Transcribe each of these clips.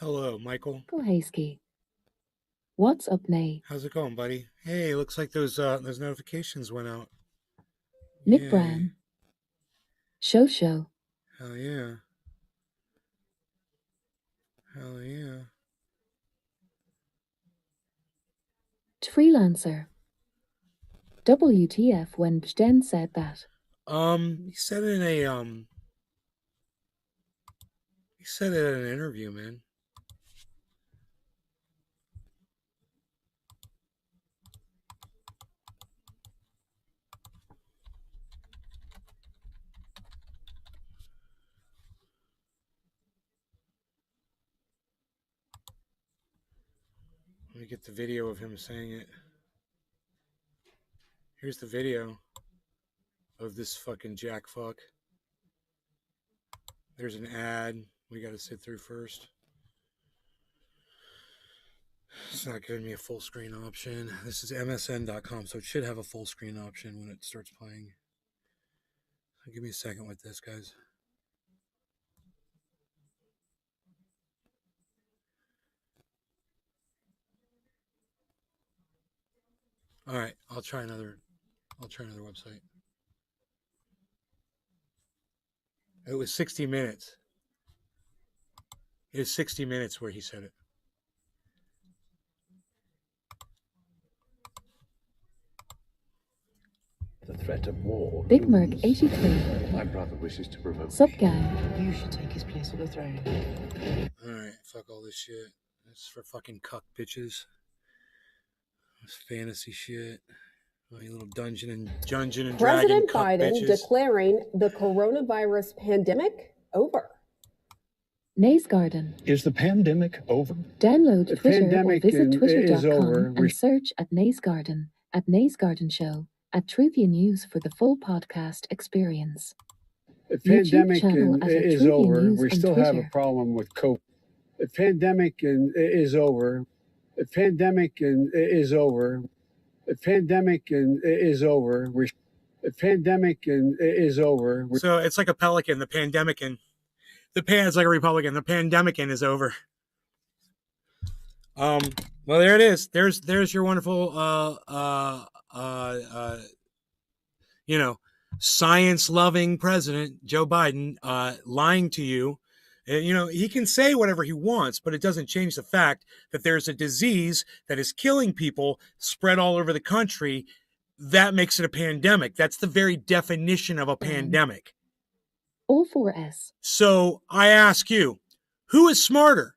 Hello, Michael. Kohayski. What's up, Nay? How's it going, buddy? Hey, looks like those notifications went out. Nick Yay. Bryan. Show. Hell yeah. Hell yeah. Freelancer. WTF when Bjden said that. He said it in a he said it in an interview, man. Let me get the video of him saying it. Here's the video of this fucking jack fuck. There's an ad we gotta sit through first. It's not giving me a full screen option. This is MSN.com, so it should have a full screen option when it starts playing. So give me a second with this, guys. All right, I'll try another website. It was 60 minutes. It was 60 minutes where he said it. The threat of war. Big Merc 83. My brother wishes to provoke. Sup, gang? You should take his place on the throne. Alright, fuck all this shit. This is for fucking cuck bitches. This fantasy shit. Oh, you little Dungeon and Dragon President cuck Biden bitches. declaring the coronavirus pandemic over. Nay's Garden. Is the pandemic over? Download The Twitter or pandemic visit is over. twitter.com and search at Nay's Garden, at Nay's Garden Show, at Trivia News for the full podcast experience. The YouTube pandemic channel at is Trivia over. News We on still have a Twitter. problem with COVID. The pandemic is over. The pandemic is over. The pandemic is over. The pandemic is over. So it's like a pelican, the pandemic, and the pan is like a Republican. The pandemic is over. Well, there it is. There's your wonderful science-loving president, Joe Biden, lying to you. He can say whatever he wants, but it doesn't change the fact that there's a disease that is killing people spread all over the country. That makes it a pandemic. That's the very definition of a pandemic. All 4S. So I ask you, who is smarter?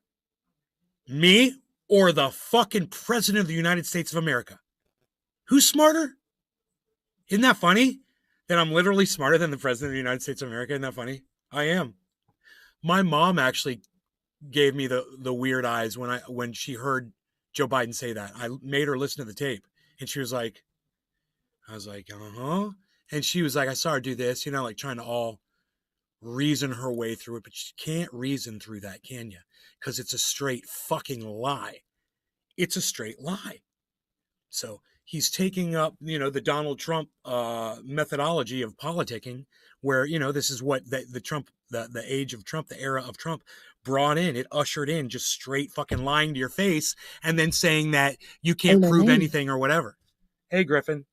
Me or the fucking president of the United States of America? Who's smarter? Isn't that funny? That I'm literally smarter than the president of the United States of America? Isn't that funny? I am. My mom actually gave me the weird eyes when she heard Joe Biden say that. I made her listen to the tape, and she was like, I was like, uh-huh. And she was like, I saw her do this, like trying to all reason her way through it, but you can't reason through that, can you? Because it's a straight fucking lie. It's a straight lie. So he's taking up, the Donald Trump methodology of politicking, where, this is what the Trump, the age of Trump, the era of Trump brought in. It ushered in just straight fucking lying to your face and then saying that you can't prove anything or whatever. Hey, Griffin.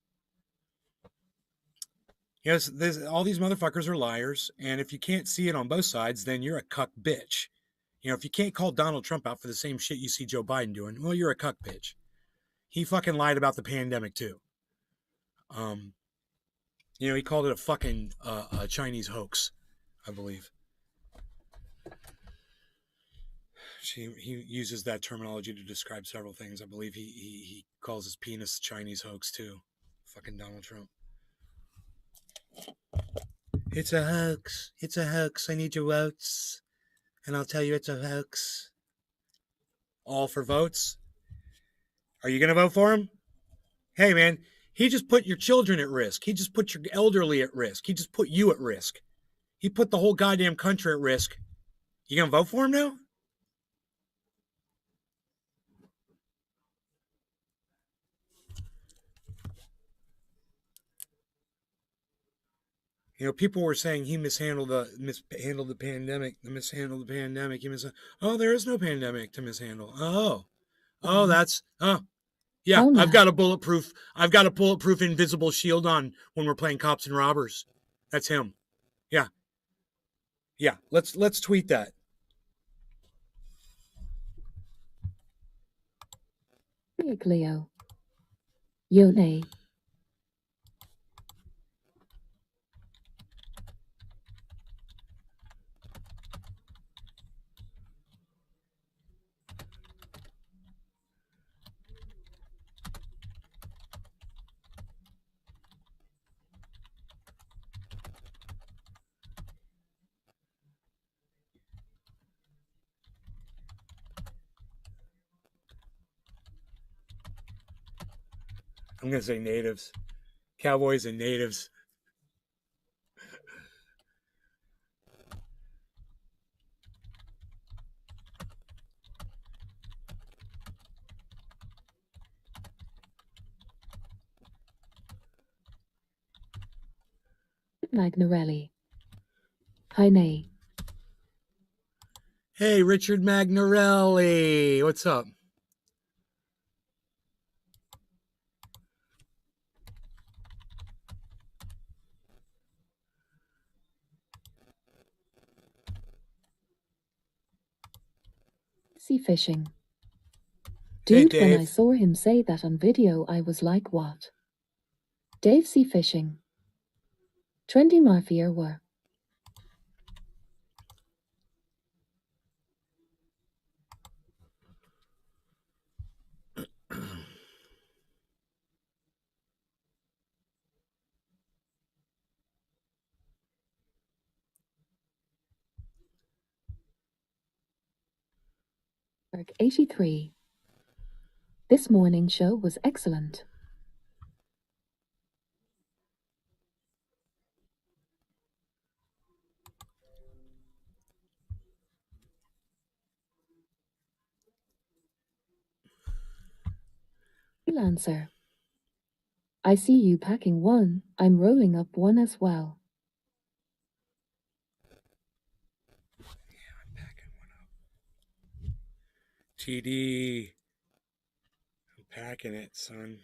Yes, all these motherfuckers are liars, and if you can't see it on both sides, then you're a cuck bitch. If you can't call Donald Trump out for the same shit you see Joe Biden doing, well, you're a cuck bitch. He fucking lied about the pandemic too. He called it a fucking a Chinese hoax, I believe. He uses that terminology to describe several things. I believe he calls his penis Chinese hoax too. Fucking Donald Trump. It's a hoax. It's a hoax. I need your votes. And I'll tell you it's a hoax. All for votes? Are you going to vote for him? Hey, man, he just put your children at risk. He just put your elderly at risk. He just put you at risk. He put the whole goddamn country at risk. You going to vote for him now? You know, people were saying he mishandled the pandemic. Oh, there is no pandemic to mishandle. Oh, that's yeah. Oh, I've got a bulletproof invisible shield on when we're playing cops and robbers. That's him. Yeah. Yeah. Let's tweet that. Big Leo. Yone. I'm gonna say natives, cowboys and natives. Magnarelli. Hi, Nay. Hey, Richard Magnarelli, what's up? Sea fishing. Hey, Dude, when I Dave. saw him say that on video, I was like, what? Dave sea fishing. Trendy Mafia were. Berg 83. This morning show was excellent. Freelancer. I see you packing one, I'm rolling up one as well. TD. I'm packing it, son.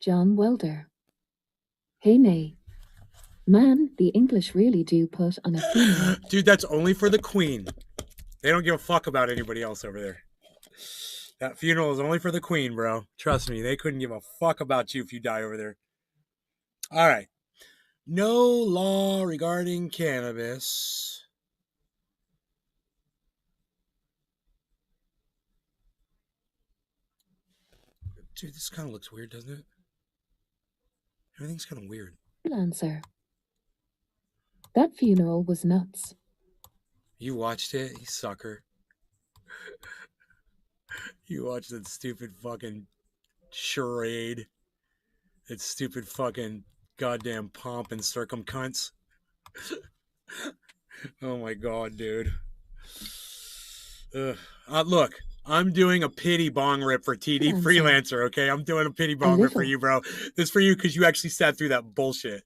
John Welder. Hey, Nay. Man, the English really do put on a funeral. Dude, that's only for the Queen. They don't give a fuck about anybody else over there. That funeral is only for the Queen, bro. Trust me, they couldn't give a fuck about you if you die over there. All right. No law regarding cannabis. Dude, this kind of looks weird, doesn't it? Everything's kind of weird. Freelancer. That funeral was nuts. You watched it, you sucker. You watched that stupid fucking charade. That stupid fucking goddamn pomp and circumcunts. Oh my god, dude. Look, I'm doing a pity bong rip for TD Freelancer, okay? I'm doing a pity bong rip for you, bro. This is for you because you actually sat through that bullshit.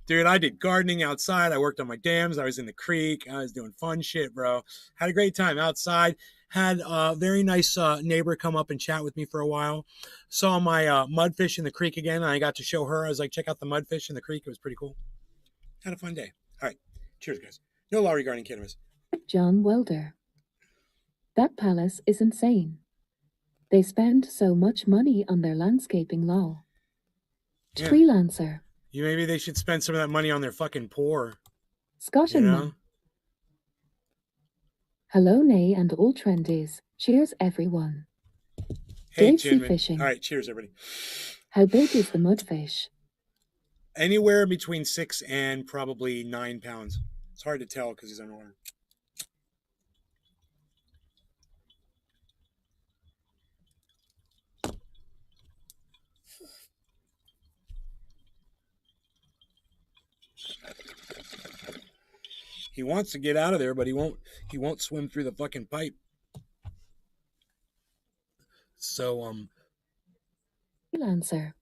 Dude, I did gardening outside. I worked on my dams. I was in the creek. I was doing fun shit, bro. Had a great time outside. Had a very nice neighbor come up and chat with me for a while. Saw my mudfish in the creek again. And I got to show her. I was like, check out the mudfish in the creek. It was pretty cool. Had a fun day. All right. Cheers, guys. No law regarding cannabis. John Welder. That palace is insane. They spend so much money on their landscaping law. Yeah. Freelancer. Maybe they should spend some of that money on their fucking poor. Scott and Mum. Hello, Nay, and all trendies. Cheers, everyone. Hey, Dave sea fishing. All right, cheers, everybody. How big is the mudfish? Anywhere between 6 and probably 9 pounds. It's hard to tell because he's underwater. He wants to get out of there, but he won't swim through the fucking pipe. So Freelancer.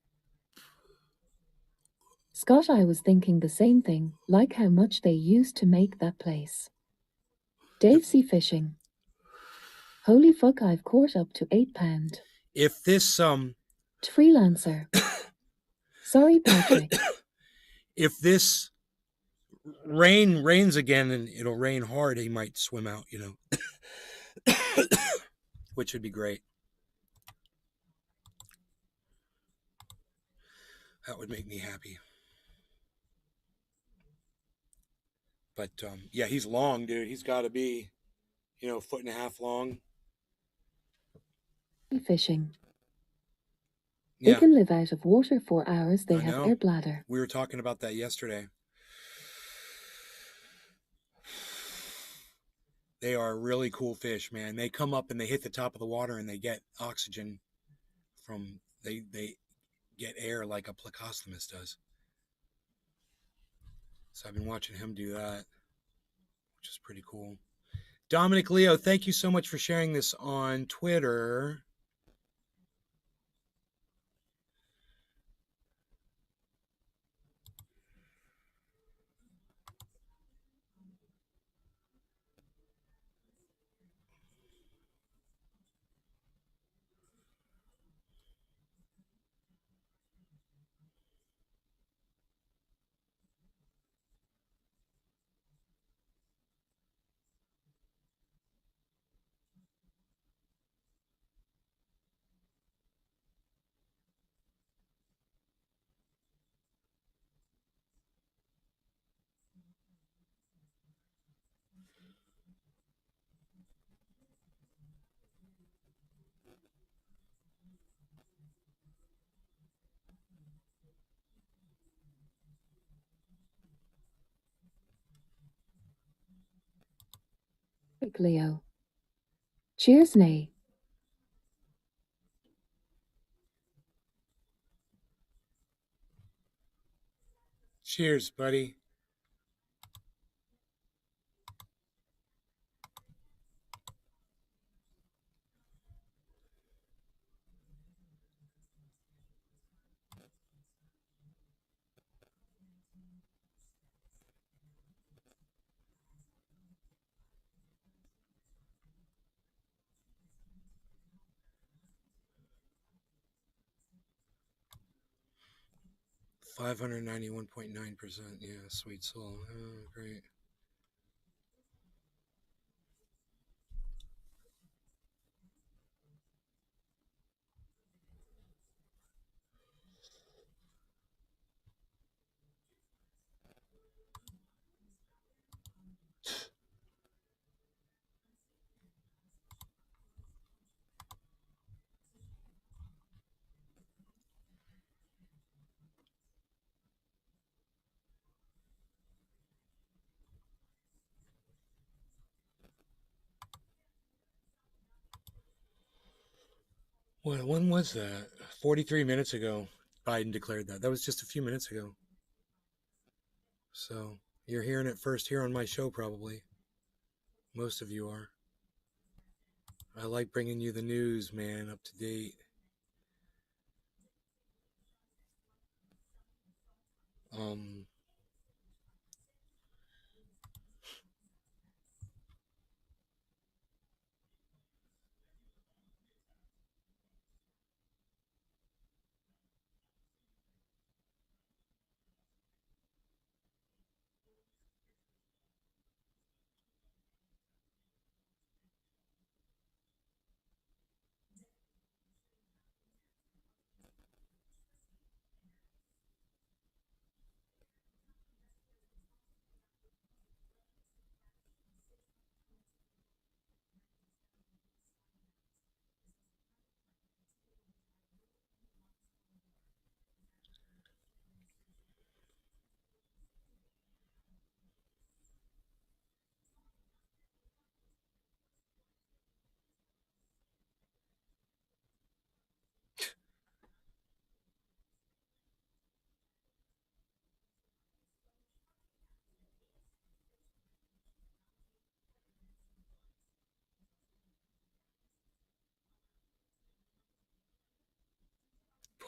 Scott, I was thinking the same thing, like how much they used to make that place. Dave Sea Fishing. Holy fuck, I've caught up to £8. if this Freelancer. Sorry, Patrick. if this rains again and it'll rain hard, he might swim out, which would be great. That would make me happy. But yeah, he's long, dude. He's got to be, a foot and a half long. Fishing. Yeah, They can live out of water for hours. They I have know. air bladder. We were talking about that yesterday. They are really cool fish, man. They come up and they hit the top of the water and they get oxygen from they get air like a plecostomus does. So I've been watching him do that, which is pretty cool. Dominic Leo, thank you so much for sharing this on Twitter. Leo. Cheers, Nay. Cheers, buddy. $591.9%. Yeah, sweet soul. Oh, great. Well, when was that? 43 minutes ago, Biden declared that. That was just a few minutes ago. So you're hearing it first here on my show, probably. Most of you are. I like bringing you the news, man, up to date.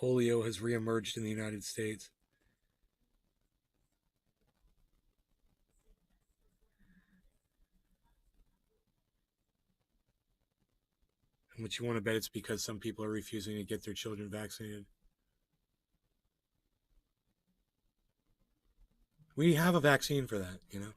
Polio has reemerged in the United States. But you want to bet it's because some people are refusing to get their children vaccinated. We have a vaccine for that, you know?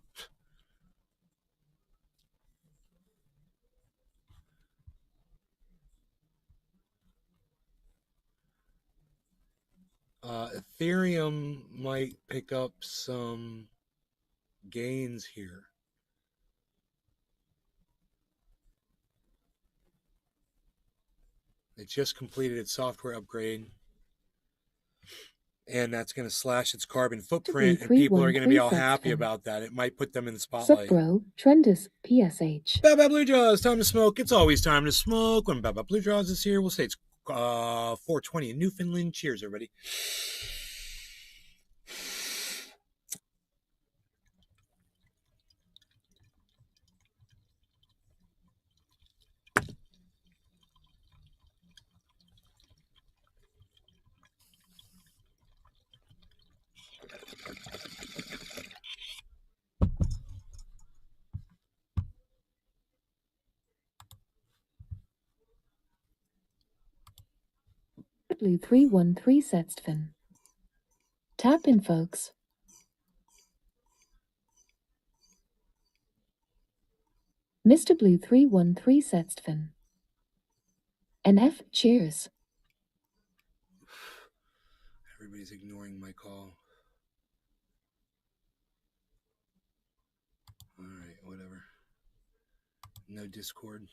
Ethereum might pick up some gains here. It just completed its software upgrade, and that's going to slash its carbon footprint, and people are going to be all happy about that. It might put them in the spotlight. Subro, Trendus, PSH. Baba Blue Jaws, time to smoke. It's always time to smoke. When Baba Blue Jaws is here, we'll say it's 4:20 in Newfoundland. Cheers, everybody. Blue 313 Setstven. Tap in, folks. Mr. Blue 313 Setstven. NF, cheers. Everybody's ignoring my call. All right, whatever. No Discord.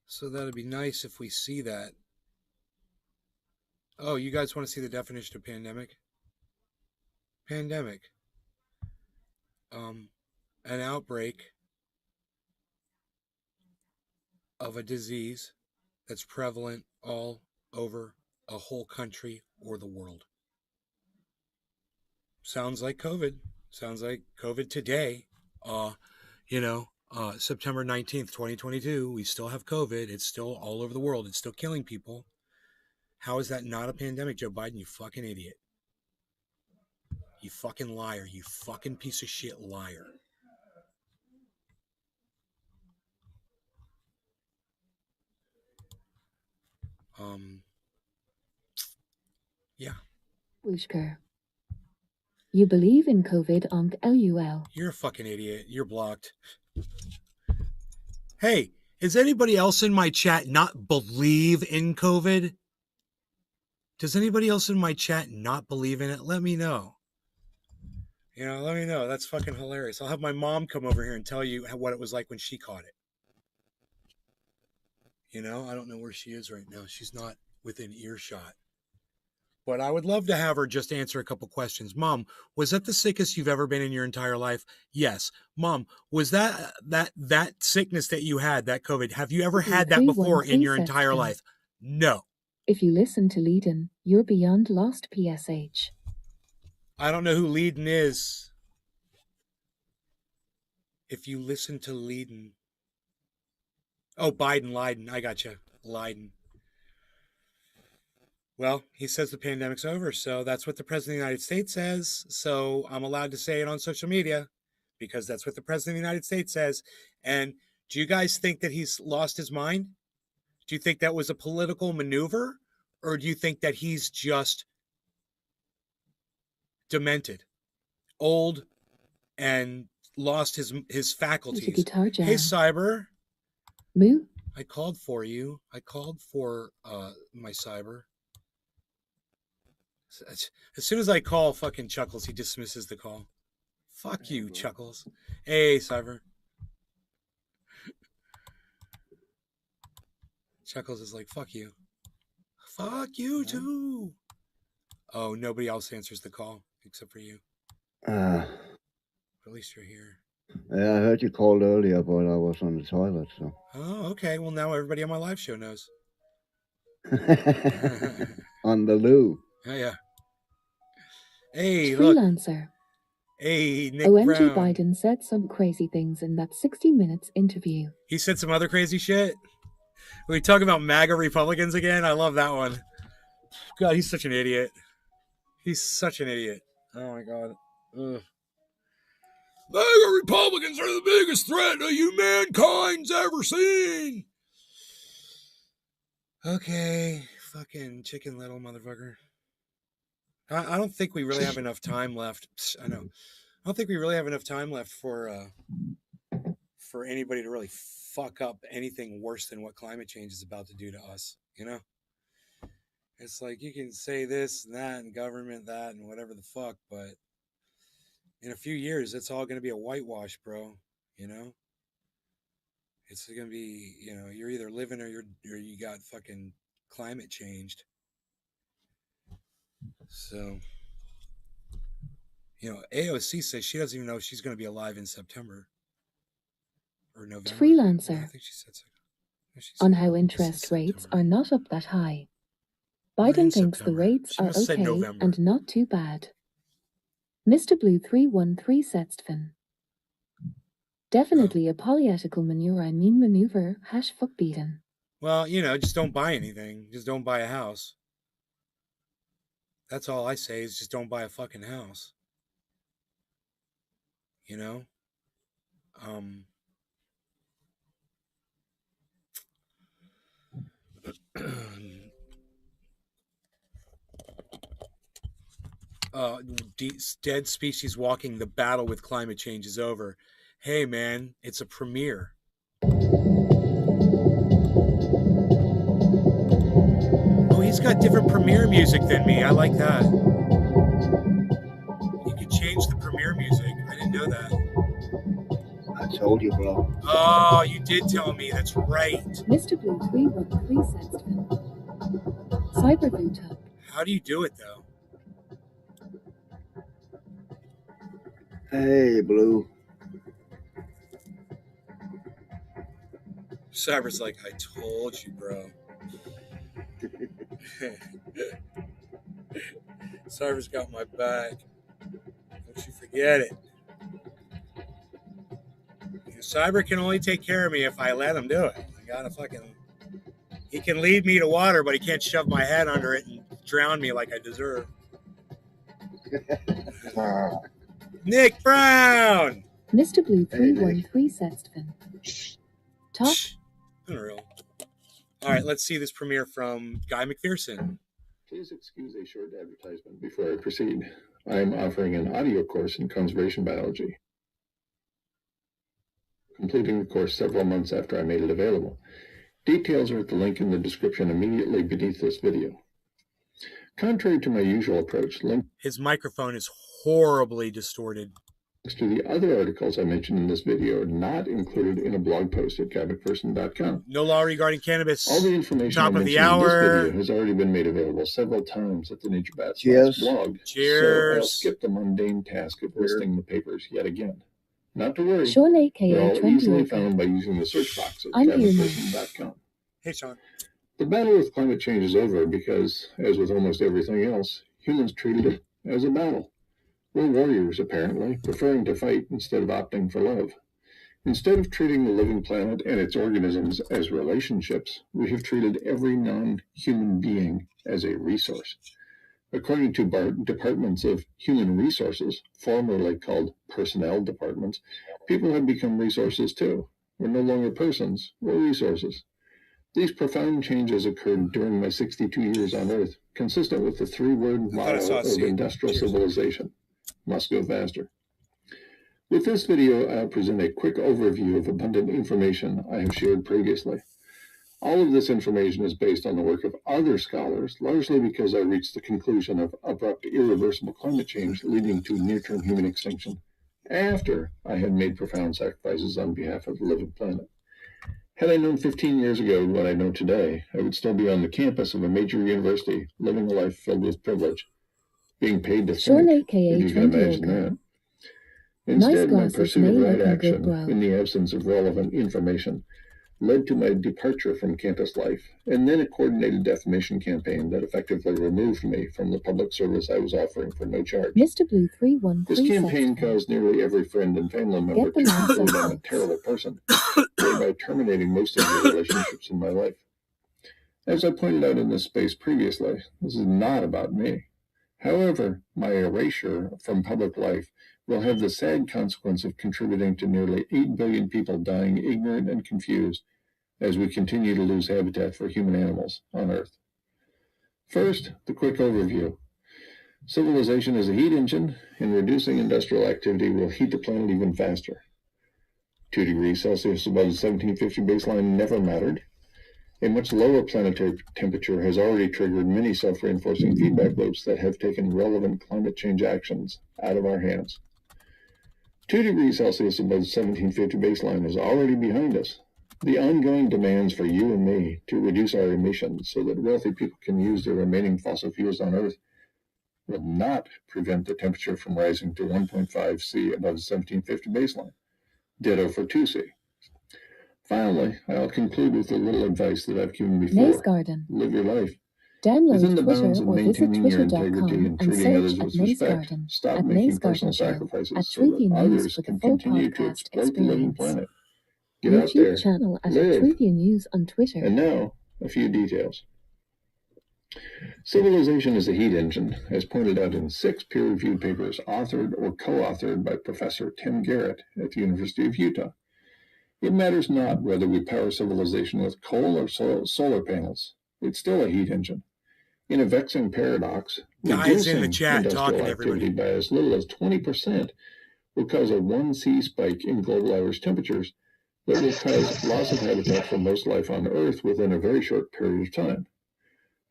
So that'd be nice if we see that. Oh, you guys want to see the definition of pandemic? Pandemic. An outbreak of a disease that's prevalent all over a whole country or the world. Sounds like COVID. Sounds like COVID today. September 19th, 2022, we still have COVID. It's still all over the world. It's still killing people. How is that not a pandemic, Joe Biden? You fucking idiot. You fucking liar. You fucking piece of shit liar. Yeah. Wooshker. You believe in COVID on LUL. You're a fucking idiot. You're blocked. Hey, is anybody else in my chat not believe in COVID? Does anybody else in my chat not believe in it? Let me know. Let me know. That's fucking hilarious. I'll have my mom come over here and tell you what it was like when she caught it. I don't know where she is right now. She's not within earshot. But I would love to have her just answer a couple questions. Mom, was that the sickest you've ever been in your entire life? Yes. Mom, was that sickness that you had, that COVID, have you ever had that before in your entire life? No. If you listen to Leiden, you're beyond lost, PSH. I don't know who Leiden is. If you listen to Leiden. Oh, Leiden. I gotcha. Leiden. Well, he says the pandemic's over, so that's what the President of the United States says. So I'm allowed to say it on social media because that's what the President of the United States says. And do you guys think that he's lost his mind? Do you think that was a political maneuver? Or do you think that he's just demented, old, and lost his faculties? Guitar jam. Hey, Cyber. Moo. I called for you. I called for my Cyber. As soon as I call fucking Chuckles, he dismisses the call. Fuck you, Chuckles. Hey, Cyber. Chuckles is like, fuck you. Fuck you too. Oh, nobody else answers the call except for you. At least you're here. Yeah, I heard you called earlier, but I was on the toilet, so. Oh, okay. Well, now everybody on my live show knows. On the loo. Oh, yeah. Hey, look. Freelancer. Hey, Nick OMG, Brown. Biden said some crazy things in that 60 Minutes interview. He said some other crazy shit. We talk about MAGA Republicans again. I love that one. God, he's such an idiot. He's such an idiot. Oh my God. Ugh. MAGA Republicans are the biggest threat that humankind's ever seen. Okay, fucking Chicken Little motherfucker. I don't think we really have enough time left. I know. I don't think we really have enough time left for anybody to really fuck up anything worse than what climate change is about to do to us. You know, it's like you can say this and that and government that and whatever the fuck, but in a few years, it's all going to be a whitewash, bro. You know, it's going to be, you know, you're either living or you got fucking climate changed. So, you know, AOC says she doesn't even know if she's going to be alive in September or November. Freelancer. Yeah, I think she said so. On how interest rates are not up that high. Biden thinks the rates are okay and not too bad. Mr. Blue 313 Setstven. Definitely a political maneuver #fuckbeaten. Well, you know, just don't buy anything. Just don't buy a house. That's all I say is just don't buy a fucking house. You know? Dead species walking, the battle with climate change is over. Hey man, it's a premiere. Oh, he's got different premiere music than me. I like that. You can change the premiere music. I didn't know that. I told you, bro. Oh, you did tell me. That's right. Mr. Blue 313 Setstven. Cybervoota. How do you do it though? Hey, Blue. Cyber's like, I told you, bro. Cyber's got my back. Don't you forget it. Cyber can only take care of me if I let him do it. I gotta fucking... He can lead me to water, but he can't shove my head under it and drown me like I deserve. Nick Brown! Mr. Blue 313 Setstven. Top. Unreal. All right, let's see this premiere from Guy McPherson. Please excuse a short advertisement before I proceed. I am offering an audio course in conservation biology, completing the course several months after I made it available. Details are at the link in the description immediately beneath this video. Contrary to my usual approach, links His microphone is horribly distorted. to the other articles I mentioned in this video are not included in a blog post at guyMcPherson.com. No law regarding cannabis. All the information Top I of the mentioned in this hour. video has already been made available several times at the Ninja Bats Cheers. blog. Cheers. So I'll skip the mundane task of listing the papers yet again. Not to worry, Sean they're aka all 20 easily Acre. found by using the search box at I'm here now. guyMcPherson.com. Hey, Sean. The battle with climate change is over because, as with almost everything else, humans treated it as a battle. We're warriors, apparently, preferring to fight instead of opting for love. Instead of treating the living planet and its organisms as relationships, we have treated every non-human being as a resource. According to departments of human resources, formerly called personnel departments, people have become resources too. We're no longer persons, we're resources. These profound changes occurred during my 62 years on Earth, consistent with the three-word motto of industrial civilization: must go faster. With this video, I'll present a quick overview of abundant information I have shared previously. All of this information is based on the work of other scholars, largely because I reached the conclusion of abrupt, irreversible climate change leading to near-term human extinction after I had made profound sacrifices on behalf of the living planet. Had I known 15 years ago what I know today, I would still be on the campus of a major university, living a life filled with privilege, being paid to Sean think, aka if you can 20 imagine Acre. that. Instead, my glasses, pursuit of May right looking good, action bro. in the absence of relevant information led to my departure from campus life, and then a coordinated defamation campaign that effectively removed me from the public service I was offering for no charge. Mr. Blue 313 This campaign caused nearly every friend and family member to conclude I'm a terrible person, thereby terminating most of the relationships in my life. As I pointed out in this space previously, this is not about me. However, my erasure from public life will have the sad consequence of contributing to nearly 8 billion people dying ignorant and confused as we continue to lose habitat for human animals on Earth. First, the quick overview. Civilization is a heat engine, and reducing industrial activity will heat the planet even faster. 2 degrees Celsius above the 1750 baseline never mattered. A much lower planetary temperature has already triggered many self-reinforcing feedback loops that have taken relevant climate change actions out of our hands. 2 degrees Celsius above the 1750 baseline is already behind us. The ongoing demands for you and me to reduce our emissions so that wealthy people can use their remaining fossil fuels on Earth will not prevent the temperature from rising to 1.5 C above the 1750 baseline. Ditto for 2 C. Finally, I'll conclude with a little advice that I've given before. Maze Garden. Live your life. Download Within the Twitter bounds of or visit maintaining your integrity twitter.com and and treating others search at with Maze respect, Garden, stop at making Maze Garden personal Show, sacrifices at so that Truthian News others with can a full continue to podcast exploit the living experience. planet. Get out there. YouTube channel at Live. Truthian News on Twitter. And now, a few details. Civilization is a heat engine, as pointed out in 6 peer-reviewed papers authored or co-authored by Professor Tim Garrett at the University of Utah. It matters not whether we power civilization with coal or solar panels. It's still a heat engine. In a vexing paradox, Guys in the reducing chat industrial talking to activity everybody. by as little as 20% will cause a 1 C spike in global average temperatures that will cause loss of habitat for most life on Earth within a very short period of time.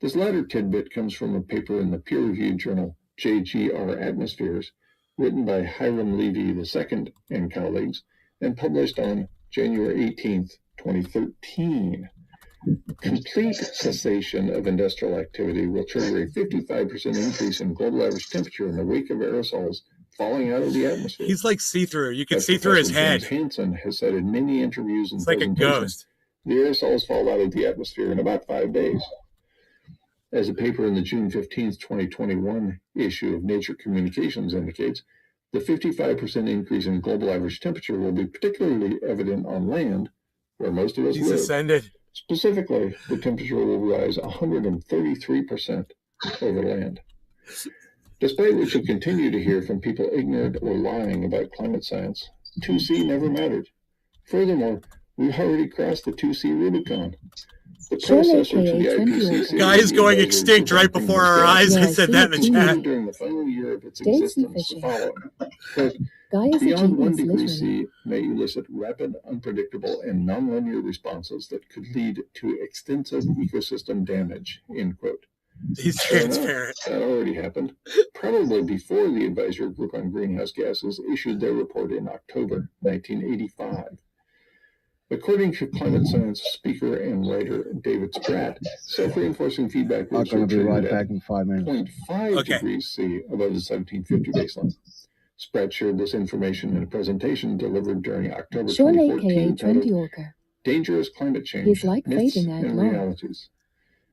This latter tidbit comes from a paper in the peer-reviewed journal JGR Atmospheres, written by Hiram Levy II and colleagues, and published on January 18th, 2013. Complete cessation of industrial activity will trigger a 55% increase in global average temperature in the wake of aerosols falling out of the atmosphere. He's like see-through. You can As see through his Professor head. James Hansen has said in many interviews and It's like a presentations, ghost. the aerosols fall out of the atmosphere in about 5 days. As a paper in the June 15th, 2021 issue of Nature Communications indicates, the 55% increase in global average temperature will be particularly evident on land, where most of us He's live. ascended. Specifically, the temperature will rise 133% over land. Despite what you continue to hear from people ignorant or lying about climate science, 2C never mattered. Furthermore, we've already crossed the 2C Rubicon. The predecessor to the IPCC, Guy is going extinct right before our eyes. I said that in the chat. during the final year of its Daisy existence, the fishing. following. Quote, Guy is a beyond 1 genius, degree literally. C may elicit rapid, unpredictable, and nonlinear responses that could lead to extensive ecosystem damage, end quote. He's Fair enough. transparent. That already happened, probably before the Advisory Group on Greenhouse Gases issued their report in October 1985. According to climate science speaker and writer David Spratt, self-reinforcing feedback I'm loops going are to be right triggered back at in 5 minutes. 0.5 Okay. degrees C above the 1750 baseline. Spratt shared this information in a presentation delivered during October Sean 2014 aka titled Trendy Yorker. Dangerous Climate Change, He's like Myths fading out and low. Realities.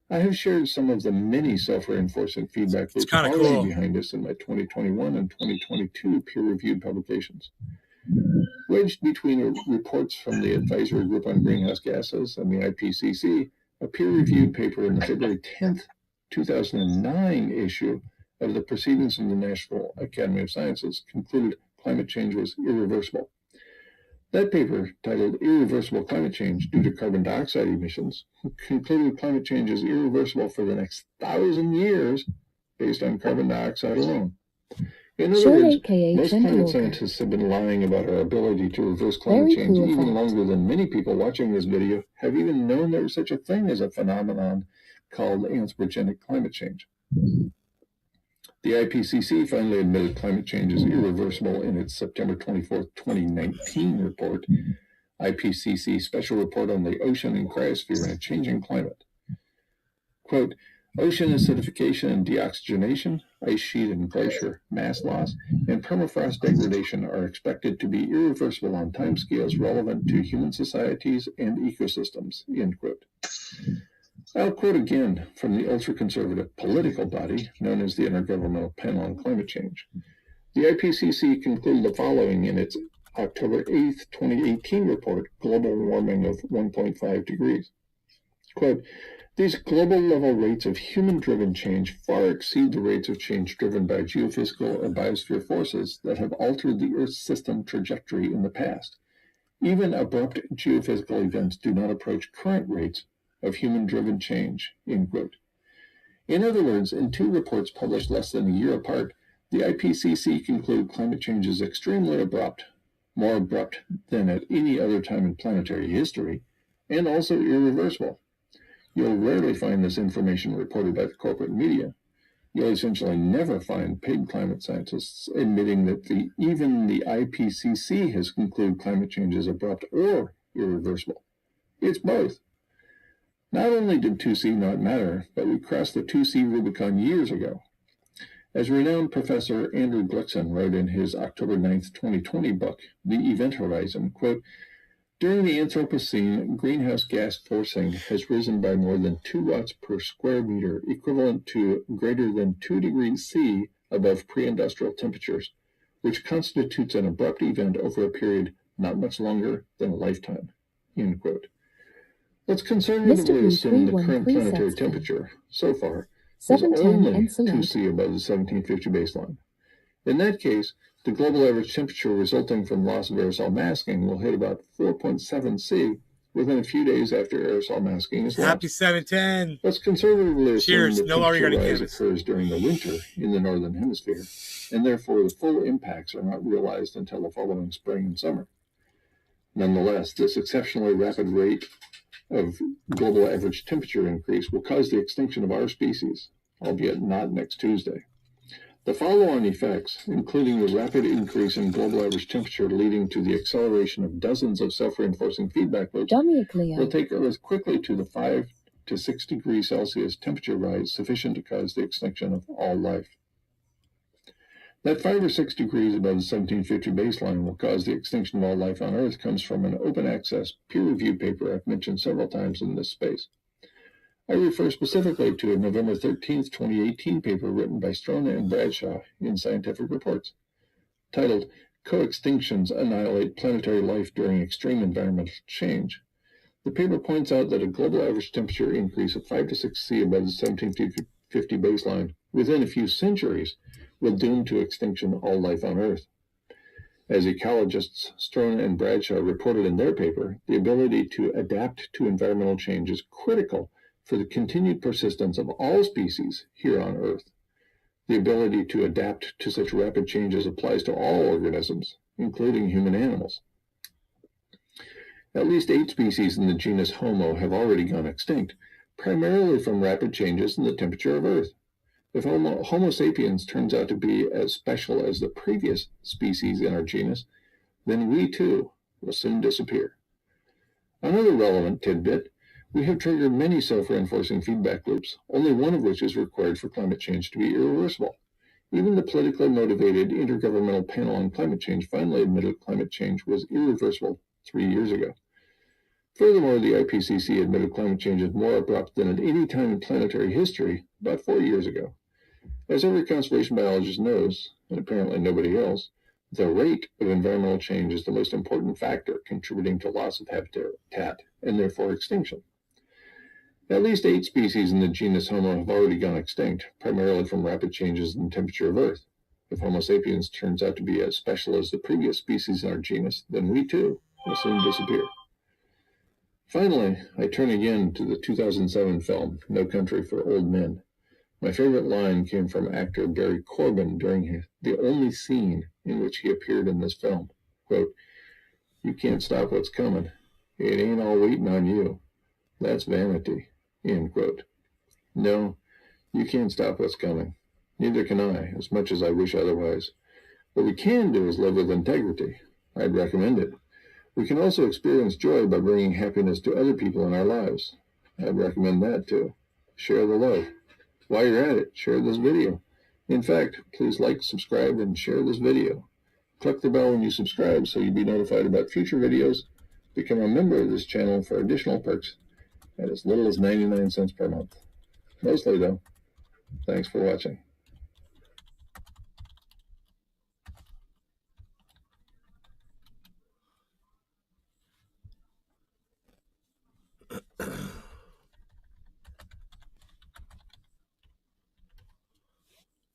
I have shared some of the many self-reinforcing feedback loops kinda already cool. behind us in my 2021 and 2022 peer-reviewed publications. Wedged between reports from the Advisory Group on Greenhouse Gases and the IPCC, a peer-reviewed paper in the February 10th, 2009 issue of the Proceedings of the National Academy of Sciences concluded climate change was irreversible. That paper, titled Irreversible Climate Change Due to Carbon Dioxide Emissions, concluded climate change is irreversible for the next 1,000 years based on carbon dioxide alone. In other Sean words, aka most Trendy climate Yorker. scientists have been lying about our ability to reverse climate Very change cool even fact. longer than many people watching this video have even known there was such a thing as a phenomenon called anthropogenic climate change. The IPCC finally admitted climate change is irreversible in its September 24, 2019 report, IPCC Special Report on the Ocean and Cryosphere in a Changing Climate. Quote, Ocean acidification and deoxygenation, ice sheet and glacier mass loss, and permafrost degradation are expected to be irreversible on timescales relevant to human societies and ecosystems, end quote. I'll quote again from the ultra-conservative political body known as the Intergovernmental Panel on Climate Change. The IPCC concluded the following in its October 8, 2018 report, Global Warming of 1.5 degrees. Quote, these global level rates of human-driven change far exceed the rates of change driven by geophysical and biosphere forces that have altered the Earth's system trajectory in the past. Even abrupt geophysical events do not approach current rates of human-driven change, end quote. In other words, in two reports published less than a year apart, the IPCC conclude climate change is extremely abrupt, more abrupt than at any other time in planetary history, and also irreversible. You'll rarely find this information reported by the corporate media. You'll essentially never find paid climate scientists admitting that even the IPCC has concluded climate change is abrupt or irreversible. It's both. Not only did 2C not matter, but we crossed the 2C Rubicon years ago. As renowned Professor Andrew Gluckson wrote in his October 9, 2020 book, The Event Horizon, quote, during the Anthropocene, greenhouse gas forcing has risen by more than 2 watts per square meter, equivalent to greater than 2 degrees C above pre-industrial temperatures, which constitutes an abrupt event over a period not much longer than a lifetime, end quote. Let's conservatively assume the current planetary temperature, so far, is only 2C above the 1750 baseline. In that case, the global average temperature resulting from loss of aerosol masking will hit about 4.7 C within a few days after aerosol masking is lost. Happy 710. Let's conservatively assume the No temperature rise occurs during the winter in the northern hemisphere, and therefore the full impacts are not realized until the following spring and summer. Nonetheless, this exceptionally rapid rate of global average temperature increase will cause the extinction of our species, albeit not next Tuesday. The follow-on effects, including the rapid increase in global average temperature leading to the acceleration of dozens of self-reinforcing feedback loops, will take Earth quickly to the 5 to 6 degrees Celsius temperature rise sufficient to cause the extinction of all life. That 5 or 6 degrees above the 1750 baseline will cause the extinction of all life on Earth comes from an open-access, peer-reviewed paper I've mentioned several times in this space. I refer specifically to a November 13, 2018 paper written by Strona and Bradshaw in Scientific Reports, titled Co-Extinctions Annihilate Planetary Life During Extreme Environmental Change. The paper points out that a global average temperature increase of 5 to 6 C above the 1750 baseline within a few centuries will doom to extinction all life on Earth. As ecologists Strona and Bradshaw reported in their paper, the ability to adapt to environmental change is critical for the continued persistence of all species here on Earth. The ability to adapt to such rapid changes applies to all organisms, including human animals. At least 8 species in the genus Homo have already gone extinct, primarily from rapid changes in the temperature of Earth. If Homo sapiens turns out to be as special as the previous species in our genus, then we too will soon disappear. Another relevant tidbit, we have triggered many self-reinforcing feedback loops, only one of which is required for climate change to be irreversible. Even the politically motivated Intergovernmental Panel on Climate Change finally admitted climate change was irreversible 3 years ago. Furthermore, the IPCC admitted climate change is more abrupt than at any time in planetary history about 4 years ago. As every conservation biologist knows, and apparently nobody else, the rate of environmental change is the most important factor contributing to loss of habitat and therefore extinction. At least 8 species in the genus Homo have already gone extinct, primarily from rapid changes in the temperature of Earth. If Homo sapiens turns out to be as special as the previous species in our genus, then we too will soon disappear. Finally, I turn again to the 2007 film, No Country for Old Men. My favorite line came from actor Barry Corbin during the only scene in which he appeared in this film. Quote, "You can't stop what's coming. It ain't all waiting on you. That's vanity." End quote. No, you can't stop what's coming. Neither can I, as much as I wish otherwise. What we can do is live with integrity. I'd recommend it. We can also experience joy by bringing happiness to other people in our lives. I'd recommend that too. Share the love. While you're at it, share this video. In fact, please like, subscribe, and share this video. Click the bell when you subscribe so you'll be notified about future videos. Become a member of this channel for additional perks at as little as 99 cents per month. Mostly, though, thanks for watching.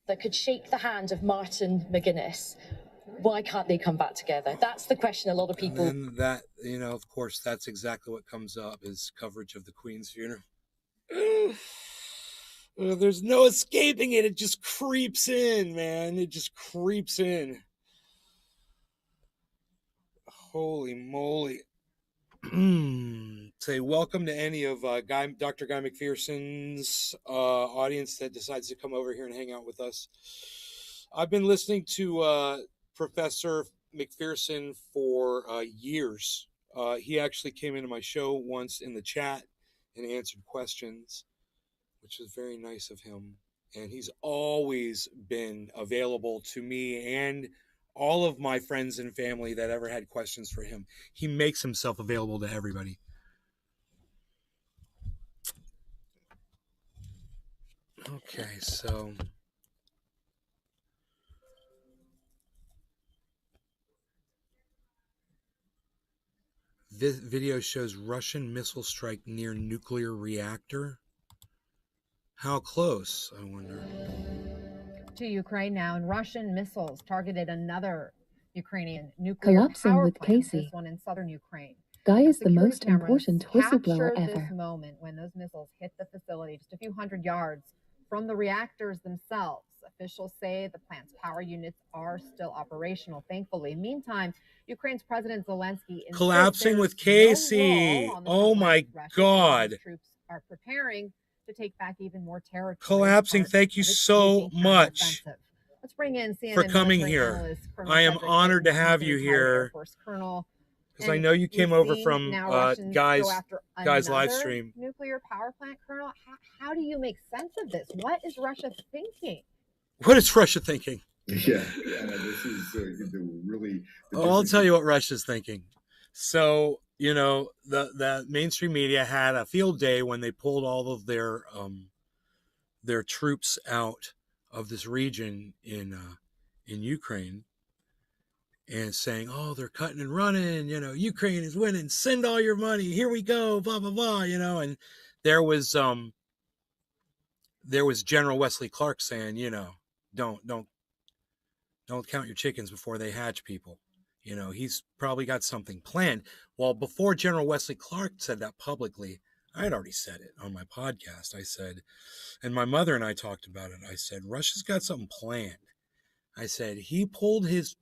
That could shake the hand of Martin McGuinness. Why can't they come back together? That's the question a lot of people. And that, you know, of course, that's exactly what comes up is coverage of the Queen's funeral. There's no escaping it. It just creeps in, man. It just creeps in. Holy moly. Say welcome to any of Dr. Guy McPherson's audience that decides to come over here and hang out with us. I've been listening to Professor McPherson for years. He actually came into my show once in the chat and answered questions, which was very nice of him. And he's always been available to me and all of my friends and family that ever had questions for him. He makes himself available to everybody. Okay, so this video shows Russian missile strike near nuclear reactor. How close, I wonder. To Ukraine now, and Russian missiles targeted another Ukrainian nuclear Collapsing power with plant, Casey. this one in southern Ukraine. Guy is the Security most cameras important whistleblower captured ever. this moment when those missiles hit the facility just a few hundred yards from the reactors themselves. Officials say the plant's power units are still operational, thankfully. Meantime, Ukraine's President Zelensky insists Collapsing with there's Casey. no wall on the Oh south my line of Russia, and God. those troops are preparing to take back even more territory. Collapsing. Part Thank you of its so sweeping much counteroffensive. Let's bring in CNN for coming military here. analyst Colonel I am Frederick honored to Clayton, have he's you a retired Air here Force colonel. because I And know you came we've over seen from now Russians Guy's go after live another stream. nuclear power plant, Colonel. How do you make sense of this? What is Russia thinking? What is Russia thinking? Yeah, this is really. I'll tell you what Russia's thinking. So, you know, the mainstream media had a field day when they pulled all of their troops out of this region in Ukraine, and saying, "Oh, they're cutting and running. You know, Ukraine is winning. Send all your money. Here we go. Blah blah blah." You know, and there was General Wesley Clark saying, you know, don't count your chickens before they hatch, people. You know, he's probably got something planned. Well, before General Wesley Clark said that publicly, I had already said it on my podcast. I said, and my mother and I talked about it. I said, Russia's got something planned. I said, he pulled his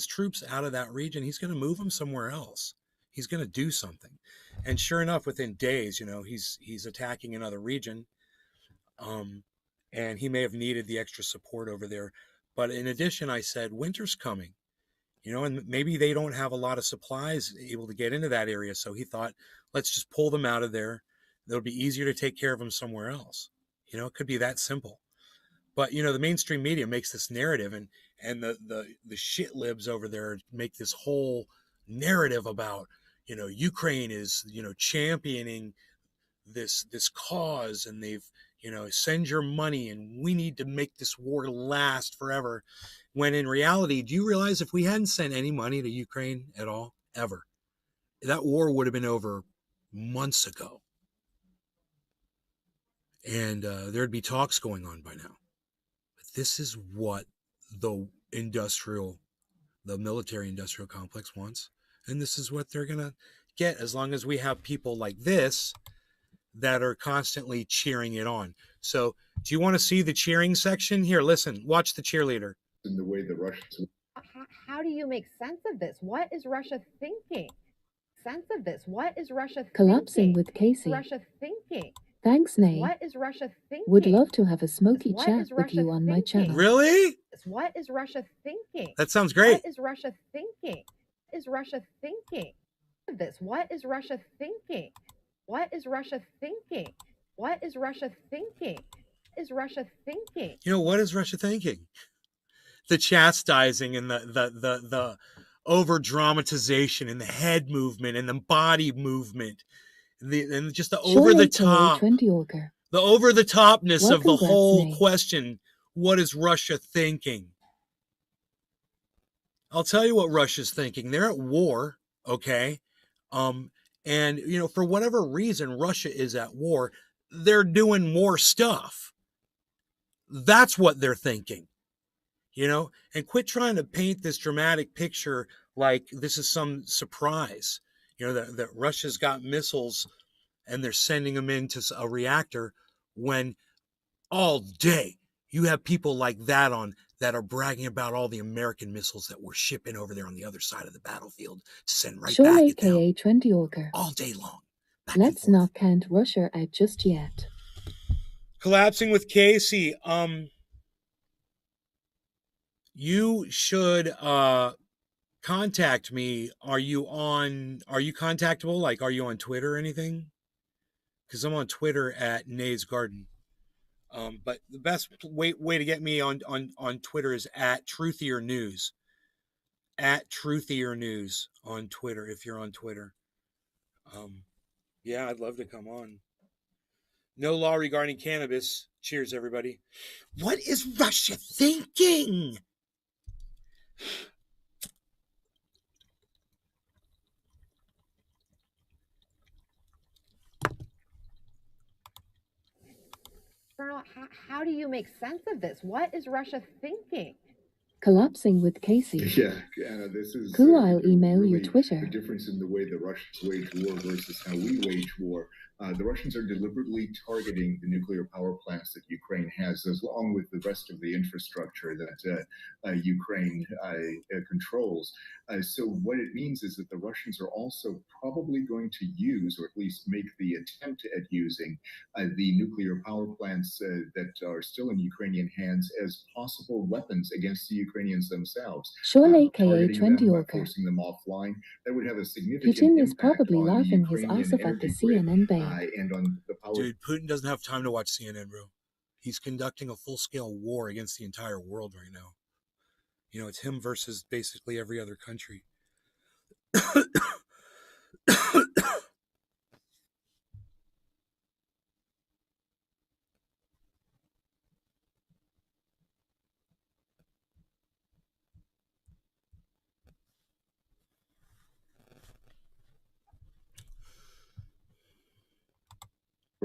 troops out of that region. He's going to move them somewhere else. He's going to do something. And sure enough, within days, you know, he's attacking another region. And he may have needed the extra support over there. But in addition, I said, winter's coming, you know, and maybe they don't have a lot of supplies able to get into that area. So he thought, let's just pull them out of there. It'll be easier to take care of them somewhere else. You know, it could be that simple. But, you know, the mainstream media makes this narrative, and the shit libs over there make this whole narrative about, you know, Ukraine is, you know, championing this cause, and they've, you know, send your money and we need to make this war last forever. When in reality, do you realize if we hadn't sent any money to Ukraine at all, ever, that war would have been over months ago. And there'd be talks going on by now. But this is what the military industrial complex wants. And this is what they're going to get as long as we have people like this that are constantly cheering it on. So do you want to see the cheering section? Here, listen, watch the cheerleader. In the way the Russians. How do you make sense of this? What is Russia thinking? Sense of this? What is Russia Collapsing thinking? with Casey. Russia thinking? Thanks, Nay. What is Russia thinking? Would love to have a smoky What chat is with you Russia on my thinking? channel. Really? What is Russia thinking? That sounds great. What is Russia thinking? What is Russia thinking? This. What is Russia thinking? What is Russia thinking? What is Russia thinking? is Russia thinking? You know, what is Russia thinking? The chastising and the over dramatization and the head movement and the body movement, and just the over the top, the over the topness of the whole question. What is Russia thinking? I'll tell you what Russia's thinking. They're at war, okay? And, you know, for whatever reason Russia is at war, they're doing more stuff. That's what they're thinking, you know? And quit trying to paint this dramatic picture like this is some surprise, you know, that Russia's got missiles and they're sending them into a reactor when all day you have people like that on that are bragging about all the American missiles that we're shipping over there on the other side of the battlefield to send right back at them all day long. Let's not count Russia out just yet. Collapsing with Casey. You should contact me. Are you contactable? Like, are you on Twitter or anything? Because I'm on Twitter at Nays Garden. But the best way to get me on Twitter is at Truthier News. At Truthier News on Twitter, if you're on Twitter. Yeah, I'd love to come on. No law regarding cannabis. Cheers, everybody. What is Russia thinking? Colonel, how do you make sense of this? What is Russia thinking? Collapsing with Casey. Yeah, Anna, this is Cool, I'll email really your Twitter. The difference in the way the Russians wage war versus how we wage war. The Russians are deliberately targeting the nuclear power plants that Ukraine has, along with the rest of the infrastructure that Ukraine controls. So what it means is that the Russians are also probably going to use, or at least make the attempt at using, the nuclear power plants that are still in Ukrainian hands as possible weapons against the Ukrainians themselves. Sean aka 20 Orca. Forcing them offline, that would have a significant Putin is impact probably on the laughing his Ukrainian ass off at the energy grid, CNN babe. and on the power. Dude, Putin doesn't have time to watch CNN, bro. He's conducting a full-scale war against the entire world right now. You know, it's him versus basically every other country.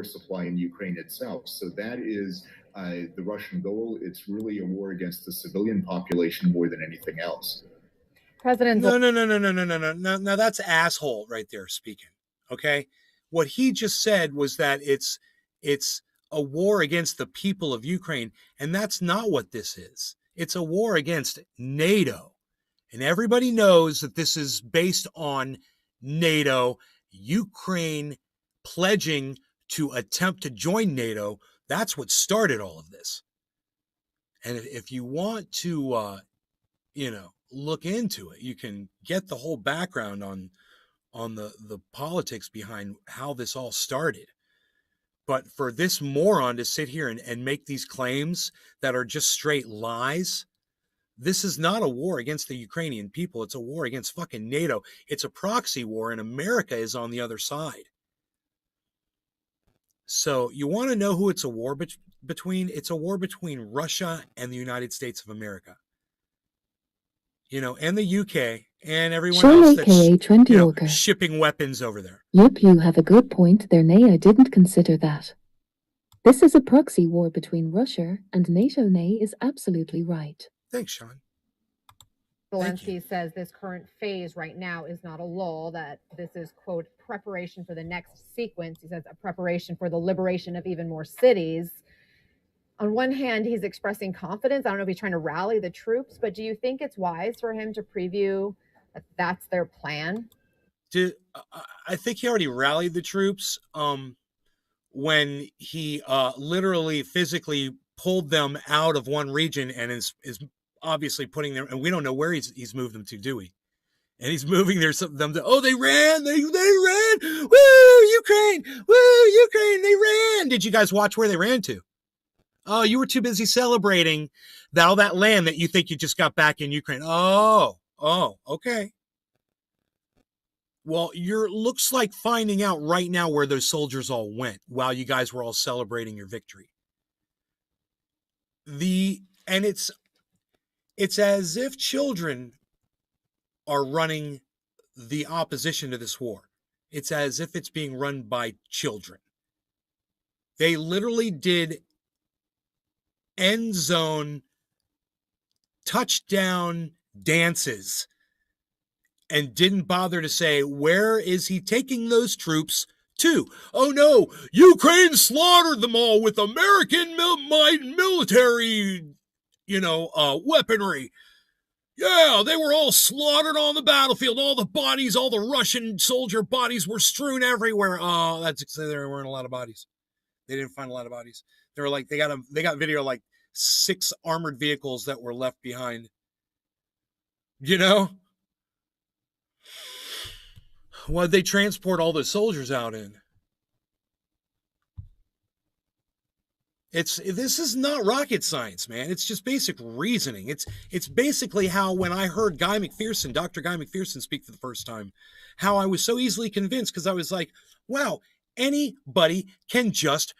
Supply in Ukraine itself. So that is the Russian goal. It's really a war against the civilian population more than anything else. President. No. Now that's asshole right there speaking. Okay, what he just said was that it's a war against the people of Ukraine, and that's not what this is. It's a war against NATO, and everybody knows that this is based on NATO, Ukraine pledging to attempt to join NATO. That's what started all of this. And if you want to, look into it, you can get the whole background on the politics behind how this all started. But for this moron to sit here and make these claims that are just straight lies, this is not a war against the Ukrainian people. It's a war against fucking NATO. It's a proxy war, and America is on the other side. So you want to know who it's a war between? It's a war between Russia and the United States of America. You know, and the UK and everyone else that's shipping weapons over there. Yep, you have a good point there, Nay. I didn't consider that. This is a proxy war between Russia and NATO. Nay is absolutely right. Thanks, Sean. Zelensky says this current phase right now is not a lull, that this is, quote, preparation for the next sequence. He says a preparation for the liberation of even more cities. On one hand, he's expressing confidence. I don't know if he's trying to rally the troops, but do you think it's wise for him to preview that that's their plan? I think he already rallied the troops when he literally physically pulled them out of one region and is obviously putting them, and we don't know where he's moved them to, do we? And he's moving them to, they ran, woo, Ukraine, they ran. Did you guys watch where they ran to? Oh, you were too busy celebrating all that land that you think you just got back in Ukraine. Oh, okay. Well, looks like finding out right now where those soldiers all went while you guys were all celebrating your victory. And it's as if children are running the opposition to this war. It's as if it's being run by children. They literally did end zone touchdown dances and didn't bother to say, where is he taking those troops to? Oh no, Ukraine slaughtered them all with American military, weaponry. Yeah, they were all slaughtered on the battlefield. All the bodies, all the Russian soldier bodies were strewn everywhere. Oh, that's because there weren't a lot of bodies. They didn't find a lot of bodies. They were like, they got video like 6 armored vehicles that were left behind. Why'd they transport all the soldiers out in? This is not rocket science, man. It's just basic reasoning. It's basically how when I heard Dr. Guy McPherson speak for the first time, how I was so easily convinced because I was like, wow, anybody can just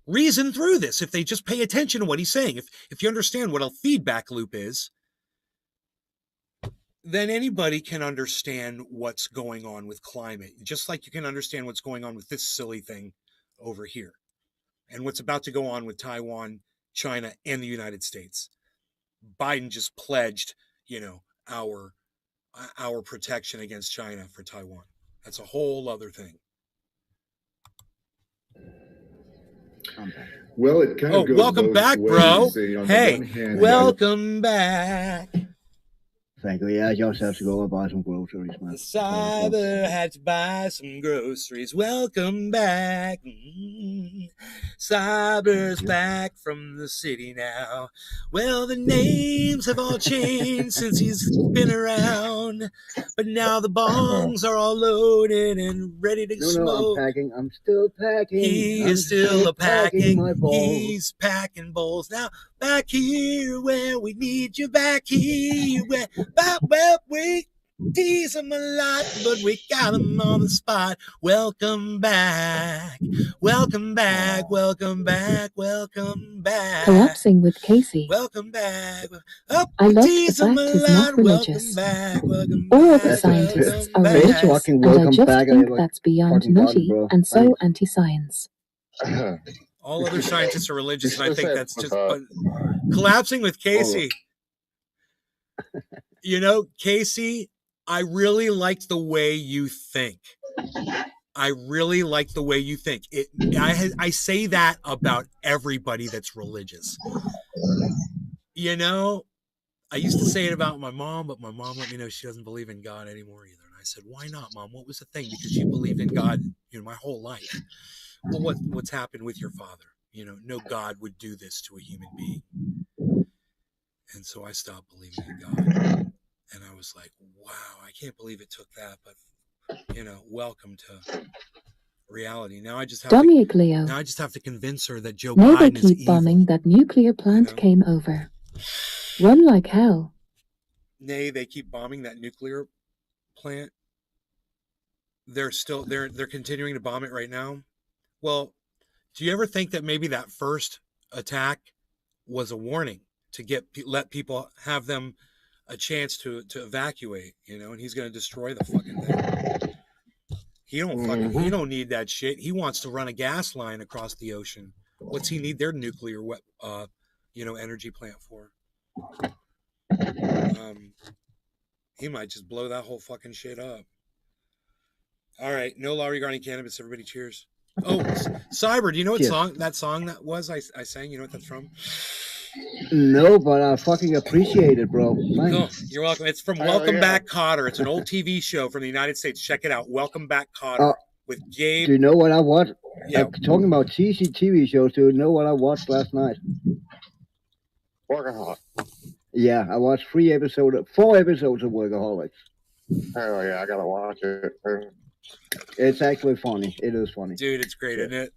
reason through this if they just pay attention to what he's saying. If you understand what a feedback loop is, then anybody can understand what's going on with climate, just like you can understand what's going on with this silly thing over here and what's about to go on with Taiwan, China, and the United States. Biden just pledged, our protection against China for Taiwan. That's a whole other thing. Well, it kind of goes welcome both back, ways. bro. On Hey, the one hand, welcome back. Thank you. Yeah, I just have to go and buy some groceries, man. The cyber had to buy some groceries. Welcome back. Cyber's back from the city now. Well, the names have all changed since he's been around. But now the bongs are all loaded and ready to smoke. I'm packing. I'm still packing. He is still packing. He's packing bowls. Now, back here where we need you. Back here where... Well, we tease him a lot, but we got him on the spot. Welcome back. Welcome back. Welcome back. Welcome back. Collapsing with Casey. Welcome back. I love the fact he's not religious. All other scientists are religious, and I just think that's beyond nutty and so anti-science. All other scientists are religious, and I think that's just collapsing with Casey. Casey, I really like the way you think. I say that about everybody that's religious. I used to say it about my mom, but my mom let me know she doesn't believe in God anymore either. And I said, why not, Mom? What was the thing? Because she believed in God, my whole life. Well, what's happened with your father? No God would do this to a human being. And so I stopped believing in God. And I was like, wow, I can't believe it took that. But, welcome to reality. Now I just have to convince her that Joe Biden is evil. They keep bombing that nuclear plant came over. Run like hell. Nay, they keep bombing that nuclear plant. They're continuing to bomb it right now. Well, do you ever think that maybe that first attack was a warning to let people have them a chance to evacuate, and he's going to destroy the fucking thing. He don't need that shit. He wants to run a gas line across the ocean. What's he need their nuclear energy plant for? He might just blow that whole fucking shit up. All right, no law regarding cannabis. Everybody cheers. Oh, Cyber, do you know what that song that was I sang? You know what that's from? No, but I fucking appreciate it, bro. Oh, you're welcome. It's from Welcome Back, Kotter. It's an old TV show from the United States. Check it out. Welcome Back, Kotter with Gabe. Do you know what I watched? Yeah. Talking about cheesy TV shows, do you know what I watched last night? Workaholics. Yeah, I watched 4 episodes of Workaholics. Hell yeah, I gotta watch it. It's actually funny. It is funny. Dude, it's great, isn't it?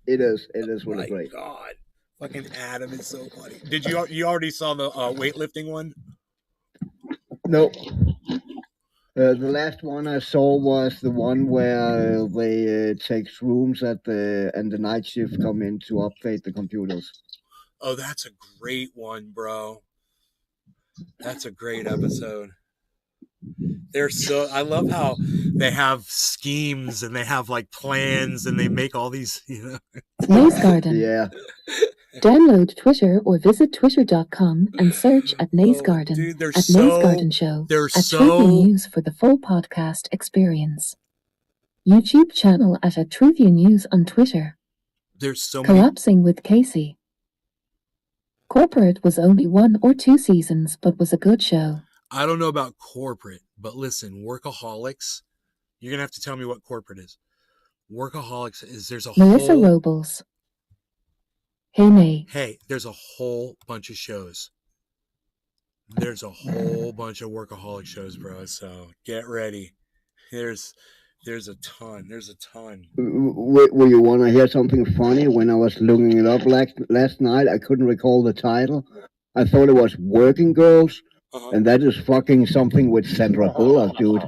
It is really great. God. Fucking Adam is so funny. Did you already saw the weightlifting one? No. The last one I saw was the one where they take rooms and the night shift come in to update the computers. Oh, that's a great one, bro. That's a great episode. I love how they have schemes and they have like plans and they make all these, Naze Garden. Yeah. Download Twitter or visit twitter.com and search at Naze Garden. Dude, they're at Naze Garden Show. They're at so Truview News for the full podcast experience. YouTube channel at Truview News on Twitter. There's so many. Collapsing with Casey. Corporate was only 1 or 2 seasons, but was a good show. I don't know about corporate, but listen, Workaholics. You're gonna have to tell me what corporate is. Workaholics is Melissa Robles. Hey May. Hey, there's a whole bunch of shows. There's a whole bunch of workaholic shows, bro. So get ready. There's a ton. There's a ton. Will you want to hear something funny? When I was looking it up last night, I couldn't recall the title. I thought it was Working Girls, and that is fucking something with Sandra Bullock, dude.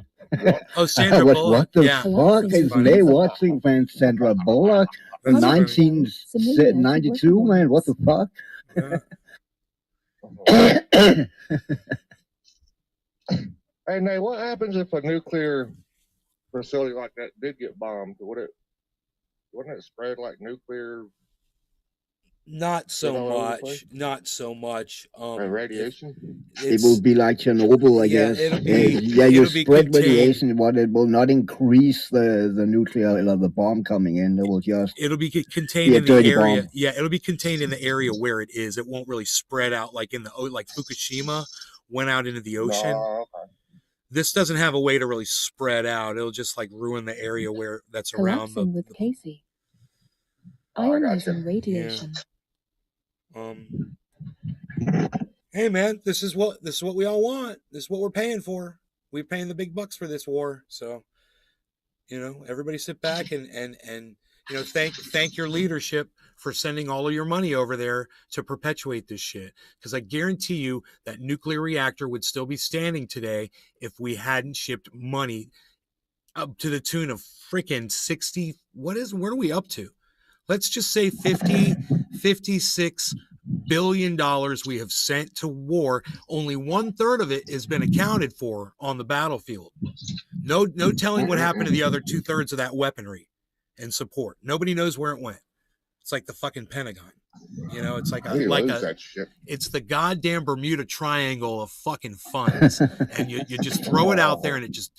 Oh, Sandra Bullock. What the Yeah. fuck is they watching, man? Sandra Bullock in 1992, man. What the fuck? Hey, Nate, what happens if a nuclear facility like that did get bombed? Wouldn't it spread like nuclear? Not so much. Not so much. Radiation? It will be like Chernobyl, I guess. You spread radiation, but it will not increase the nuclear or the bomb coming in. It will just. It'll be contained in the area. Bomb. Yeah, it'll be contained in the area where it is. It won't really spread out like like Fukushima went out into the ocean. No, okay. This doesn't have a way to really spread out. It'll just like ruin the area where that's around Collapsing with Casey. Ionizing radiation. Hey man, this is what we all want. This is what we're paying for. We're paying the big bucks for this war. So, everybody sit back and thank your leadership for sending all of your money over there to perpetuate this shit. Because I guarantee you that nuclear reactor would still be standing today if we hadn't shipped money up to the tune of freaking 60. Where are we up to? Let's just say $56 billion we have sent to war. Only 1/3 of it has been accounted for on the battlefield. No telling what happened to the other 2/3 of that weaponry and support. Nobody knows where it went. It's like the fucking Pentagon. It's it's the goddamn Bermuda Triangle of fucking funds. And you just throw it out there and it just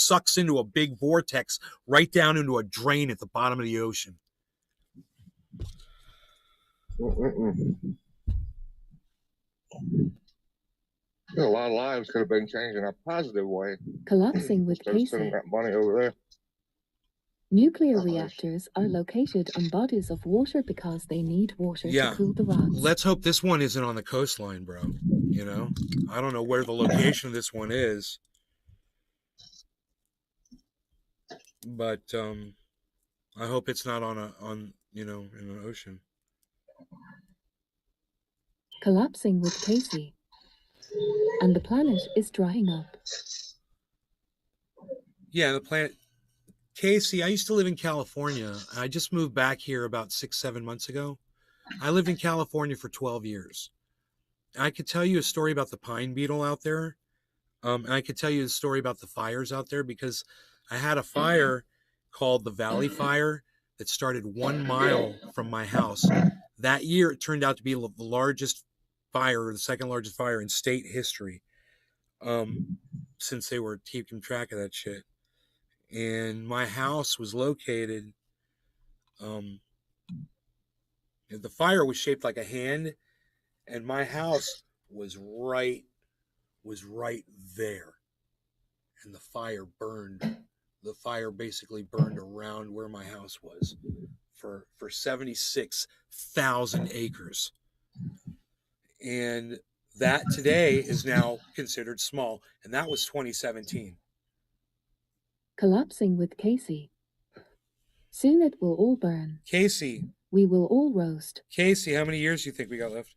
sucks into a big vortex right down into a drain at the bottom of the ocean. A lot of lives could have been changed in a positive way. Collapsing with Casey. Spending that money over there. Nuclear reactors are located on bodies of water because they need water to cool the rods. Let's hope this one isn't on the coastline, bro. I don't know where the location of this one is, but I hope it's not in an ocean. Collapsing with Casey. And the planet is drying up. Yeah, the planet. Casey, I used to live in California. I just moved back here about 6-7 months ago. I lived in California for 12 years. I could tell you a story about the pine beetle out there. And I could tell you a story about the fires out there because I had a fire called the Valley Fire that started 1 mile from my house. That year, it turned out to be the largest fire, or the second largest fire in state history, since they were keeping track of that shit. And my house was located, the fire was shaped like a hand, and my house was right there. And the fire burned. The fire basically burned around where my house was for 76,000 acres. And that today is now considered small. And that was 2017. Collapsing with Casey. Soon it will all burn. Casey, we will all roast. Casey, how many years do you think we got left?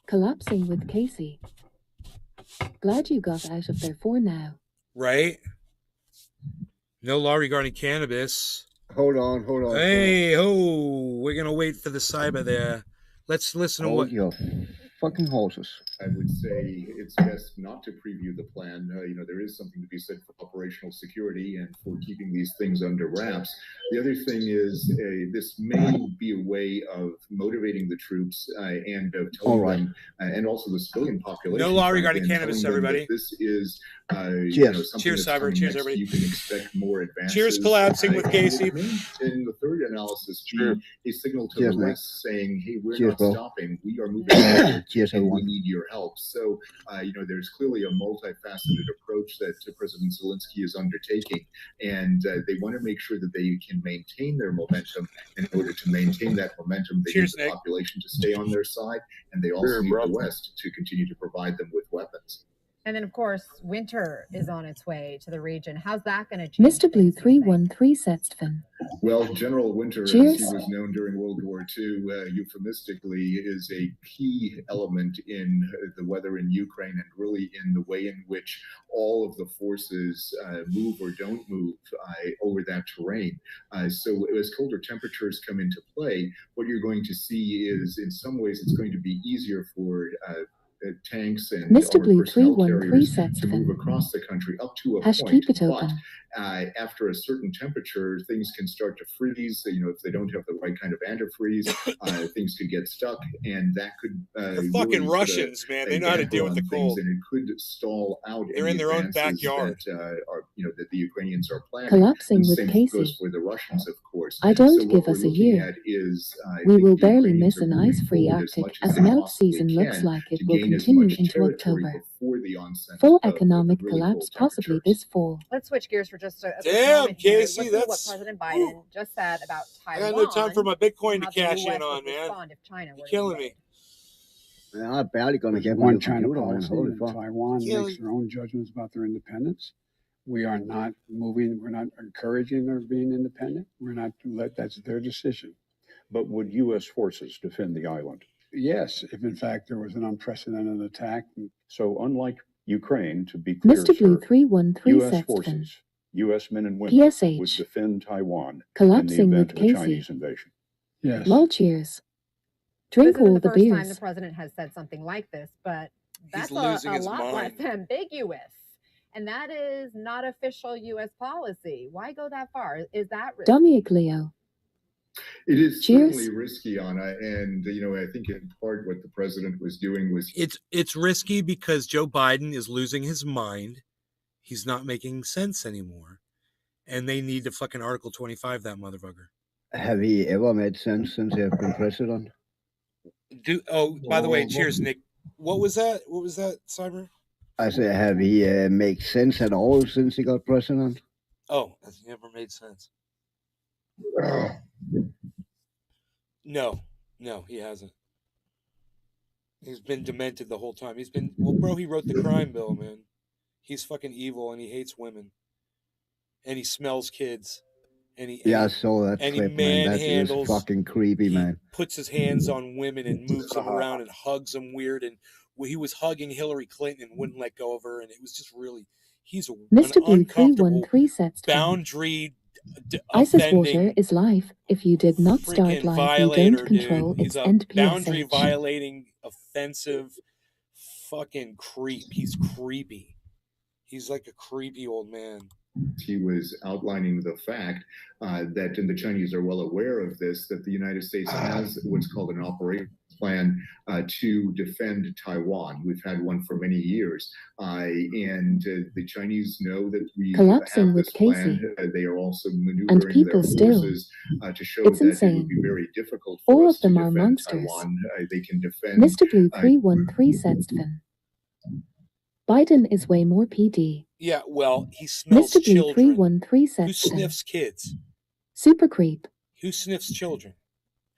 Collapsing with Casey. Glad you got out of there for now. Right? No law regarding cannabis. Hold on. Hey, we're going to wait for the cyber there. Let's listen to Hold what... your fucking horses. I would say it's best not to preview the plan. There is something to be said for operational security and for keeping these things under wraps. The other thing is this may be a way of motivating the troops and of telling them, and also the civilian population. No law regarding cannabis, everybody. This is Cheers. Cheers, Cyber. Cheers, everybody. You can expect more advances. Cheers, collapsing with Casey. In the third analysis, a signal to Cheers, the mate. West saying, hey, we're Cheers, not bro. stopping. We are moving forward. Cheers, and we everyone. need your help. So, there's clearly a multifaceted approach that President Zelensky is undertaking, and they want to make sure that they can maintain their momentum. In order to maintain that momentum, they need the population to stay on their side, and they also need the West to continue to provide them with weapons. And then, of course, winter is on its way to the region. How's that going to change? Mr. Blue 313 Setstven. Well, General Winter, Cheers. as he was known during World War II, euphemistically, is a key element in the weather in Ukraine and really in the way in which all of the forces move or don't move over that terrain. So as colder temperatures come into play, what you're going to see is, in some ways, it's going to be easier for tanks and Mr. armored Blue personnel 313 carriers sets to move across the country up to a Hash point. keep it But open. after a certain temperature, things can start to freeze. If they don't have the right kind of antifreeze, things could get stuck, and that could The fucking Russians, man, they know how to deal with the cold. And it could stall out. They're any in their own advances backyard. that the Ukrainians are planning. Collapsing And with same Casey. goes for the Russians, of course. I don't So give what us we're a looking year. at is, We the will barely Ukrainians miss are an moving ice-free forward as Arctic much as they melt possibly season looks can like it to will gain as continue much into territory October. before the onset Full of economic really collapse cold possibly this fall. Let's switch gears for just a quick Damn, moment here. Casey, Listen to what that's... President Biden just said about I Taiwan. got no time for my Bitcoin to how the cash US in on, would man. respond if China were You're to killing me. Man, I'm barely gonna There's get one my China computer on. policy, Holy and fuck. Taiwan Killing- makes their own judgments about their independence. We are not moving. We're not encouraging their being independent. We're not. That's their decision. But would U.S. forces defend the island? Yes, if in fact there was an unprecedented attack. So unlike Ukraine, to be clear, Mr. Blue sir, 313 U.S. Setstven. forces, U.S. men and women would PSH. defend Taiwan in the Collapsing event with of a Casey. Chinese invasion. Yes. Lol cheers. This Drink isn't all the the first time beers. the president has said something like this, but that's losing a his lot less mind. ambiguous. And that is not official U.S. policy. Why go that far? Is that risky? Dummy Leo. It is Cheers. certainly risky, Anna, and I think in part what the president was doing was It's risky because Joe Biden is losing his mind. He's not making sense anymore. And they need to fucking Article 25 that motherfucker. Have he ever made sense since he has been president? By the way, cheers, Nick. What was that? What was that, Cyber? I say, have he made sense at all since he got president? Oh, it never made sense. No, he hasn't. He's been demented the whole time. He wrote the crime bill, man. He's fucking evil and he hates women. And he smells kids. I saw that and clip, he man. That is manhandles. fucking creepy, man. Puts his hands on women and moves them around and hugs them weird. And he was hugging Hillary Clinton and wouldn't let go of her. And it was just really, he's an Mr. Blue uncomfortable 313 Setstven. boundary ISIS offending water is life. If you did not start freaking life, you violator, don't control dude. its He's a end boundary PSH. violating, offensive fucking creep. He's creepy. He's like a creepy old man. he was outlining the fact that, and the Chinese are well aware of this, that the United States has what's called an operating plan to defend Taiwan. We've had one for many years, and the Chinese know that we Collapsing have with this plan. Casey. They are also maneuvering And their people still. forces to show It's that it insane. would be very difficult for All us of them to are defend monsters. Taiwan. They can defend Mr. Blue 313 Setstven. Biden is way more PD. Yeah, well, he smells Mr. Blue children. 313 Who Setstven. sniffs kids? Super creep. Who sniffs children?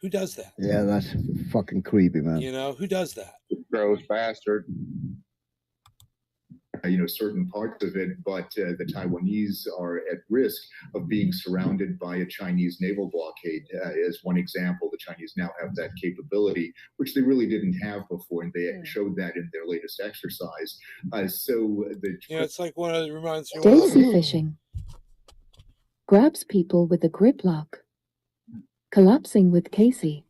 Who does that? Yeah, that's fucking creepy, man. You know, who does that? Gross bastard. certain parts of it, but the Taiwanese are at risk of being surrounded by a Chinese naval blockade. As one example, the Chinese now have that capability, which they really didn't have before, and they showed that in their latest exercise. It's like one of the reminds you Deep sea fishing. Grabs people with a grip lock. Collapsing with Casey.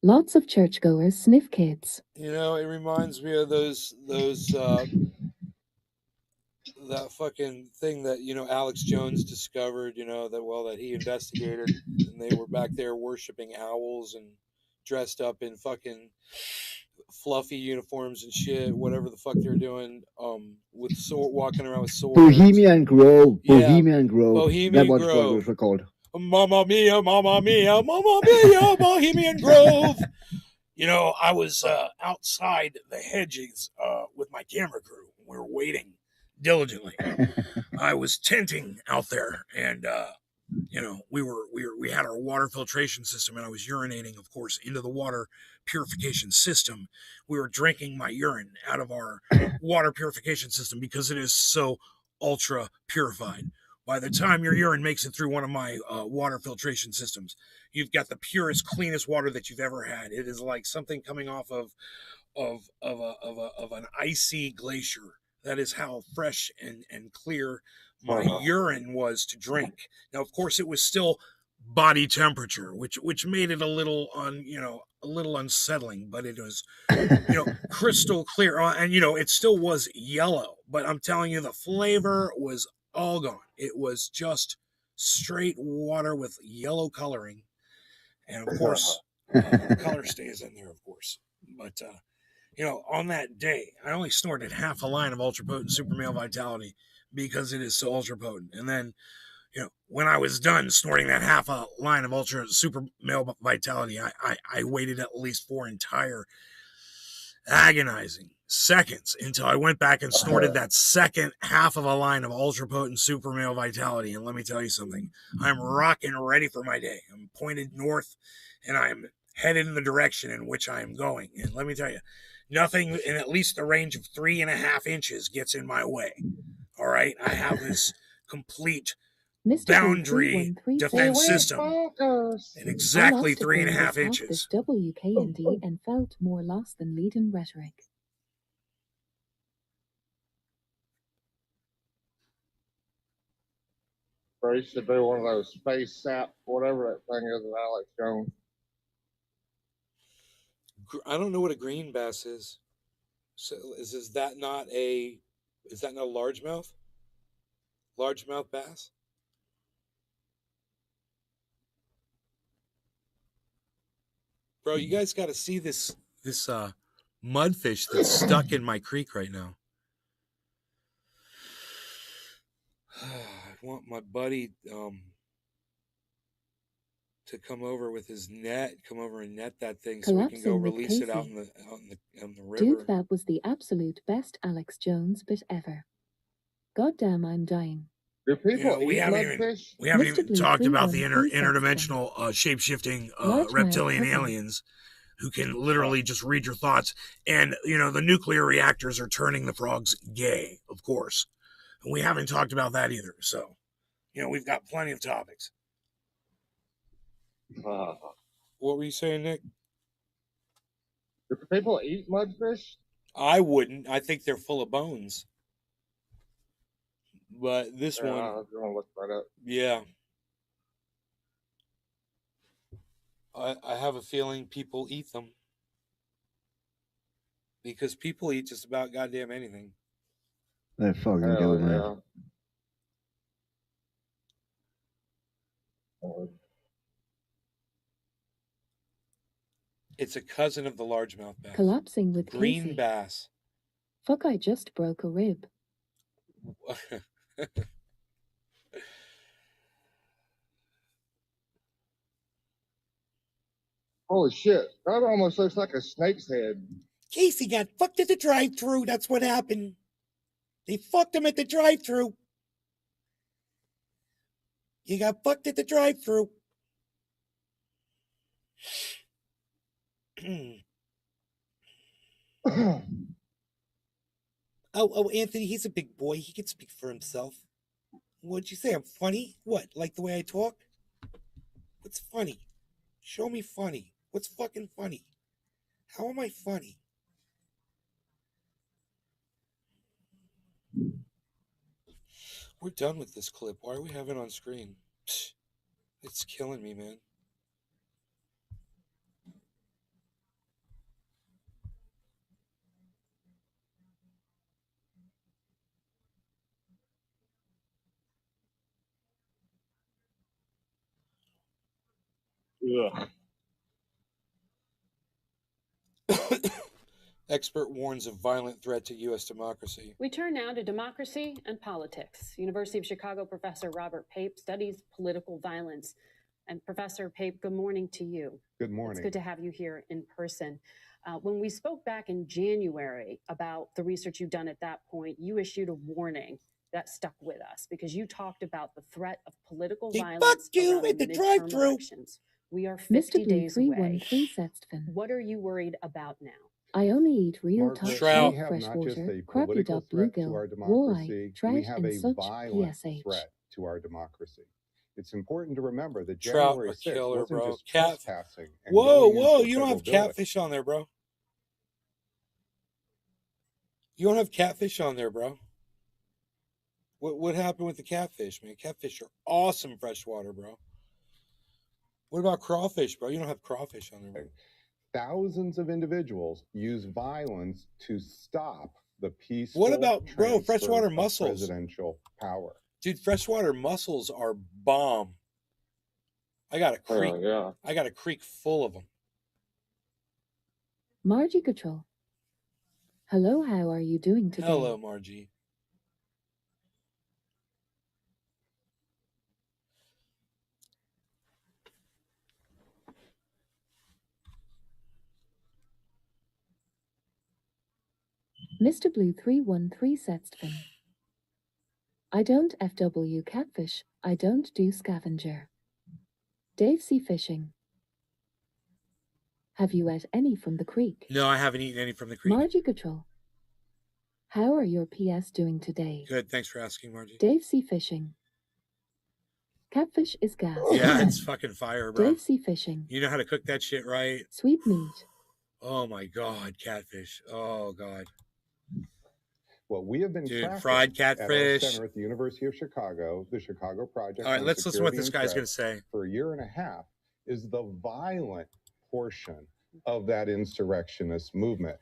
Lots of churchgoers sniff kids. It reminds me of those that fucking thing that Alex Jones discovered, that he investigated, and they were back there worshiping owls and dressed up in fucking fluffy uniforms and shit, whatever the fuck they're doing, with walking around with swords. Bohemian Grove. Yeah. Bohemian Grove. Bohemian That was Grove. what it was called. Mamma mia, mamma mia, mamma mia, Bohemian Grove. I was outside the hedges with my camera crew. We were waiting diligently. I was tenting out there, and we had our water filtration system, and I was urinating, of course, into the water purification system. We were drinking my urine out of our water purification system because it is so ultra purified. By the time your urine makes it through one of my water filtration systems, you've got the purest, cleanest water that you've ever had. It is like something coming off of an icy glacier. That is how fresh and clear my urine was to drink. Now, of course, it was still body temperature, which made it a little unsettling, but it was crystal clear, and it still was yellow. But I'm telling you, the flavor was all gone. It was just straight water with yellow coloring, and of course, the color stays in there, of course. But on that day, I only snorted half a line of ultra potent super male vitality because it is so ultra potent. And then, when I was done snorting that half a line of ultra super male vitality, I waited at least 4 entire agonizing seconds until I went back and snorted that second half of a line of ultra potent super male vitality. And let me tell you something, I'm rocking ready for my day. I'm pointed north, and I'm headed in the direction in which I am going. And let me tell you, nothing in at least the range of 3.5 inches gets in my way. All right, I have this complete boundary defense system in exactly 3.5 inches. This WKND and felt more lost than leading rhetoric. Or he should do one of those space sap, whatever that thing is with Alex Jones. I don't know what a green bass is. So is that not a largemouth? Largemouth bass? Bro, you guys got to see this mudfish that's stuck in my creek right now. I want my buddy to come over with his net, come over and net that thing so we can go release it out in the river. Dude, that was the absolute best Alex Jones bit ever. Goddamn, I'm dying. We haven't even talked about the interdimensional shape-shifting reptilian aliens who can literally just read your thoughts. And, the nuclear reactors are turning the frogs gay, of course. And we haven't talked about that either. So, we've got plenty of topics. What were you saying, Nick? Do people eat mudfish? I wouldn't. I think they're full of bones. But this one, I'm gonna look that up. Yeah. I have a feeling people eat them. Because people eat just about goddamn anything. They fucking do, man. It's a cousin of the largemouth bass. Collapsing with green Casey. bass. Fuck, I just broke a rib. Holy shit, that almost looks like a snake's head. Casey got fucked at the drive-thru. That's what happened. They fucked him at the drive-thru. You got fucked at the drive-thru. Oh, Anthony, he's a big boy. He can speak for himself. What'd you say? I'm funny? What? Like the way I talk? What's funny? Show me funny. What's fucking funny? How am I funny? We're done with this clip. Why are we having it on screen? Psh, it's killing me, man. Yeah. Expert warns of violent threat to U.S. democracy. We turn now to democracy and politics. University of Chicago professor Robert Pape studies political violence. And Professor Pape, good morning to you. Good morning. It's good to have you here in person. When we spoke back in January about the research you've done at that point, you issued a warning that stuck with us because you talked about the threat of political violence. Fuck you around in the midterm drive-thru. elections. We are 50 Mr. Blue days away. 313 Sexton. What are you worried about now? I only eat real Margaret, top Trout. we have fresh not just water, a crappy political dog threat to bluegill, our walleye, democracy, trash we have and a such violent PSH. threat to our democracy. It's important to remember that Trout January are 6th killer, wasn't bro. just Cat. trespassing. And Whoa, going into whoa! a You don't federal have building. catfish on there, bro. You don't have catfish on there, bro. What happened with the catfish, man? Catfish are awesome freshwater, bro. What about crawfish, bro? You don't have crawfish on there, bro. Thousands of individuals use violence to stop the peaceful What about, bro, transfer freshwater of mussels? presidential power. Dude, freshwater mussels are bomb. I got a creek. yeah. I got a creek full of them. Margie Gatrell. Hello, how are you doing today? Hello, Margie. Mr. Blue 313 Sexton. I don't FW catfish. I don't do scavenger. Dave Sea Fishing. Have you ate any from the creek? No, I haven't eaten any from the creek. Margie Gatrell. How are your PS doing today? Good, thanks for asking, Margie. Dave Sea Fishing. Catfish is gas. Yeah, it's fucking fire, bro. Dave Sea Fishing. You know how to cook that shit right? Sweet meat. Oh my God, catfish. Oh God. Well, we have been Dude, tracking fried at our catfish. center at the University of Chicago, the Chicago Project. All right, on let's listen to what this Security guy's and going to say. for a year and a half is the violent portion of that insurrectionist movement.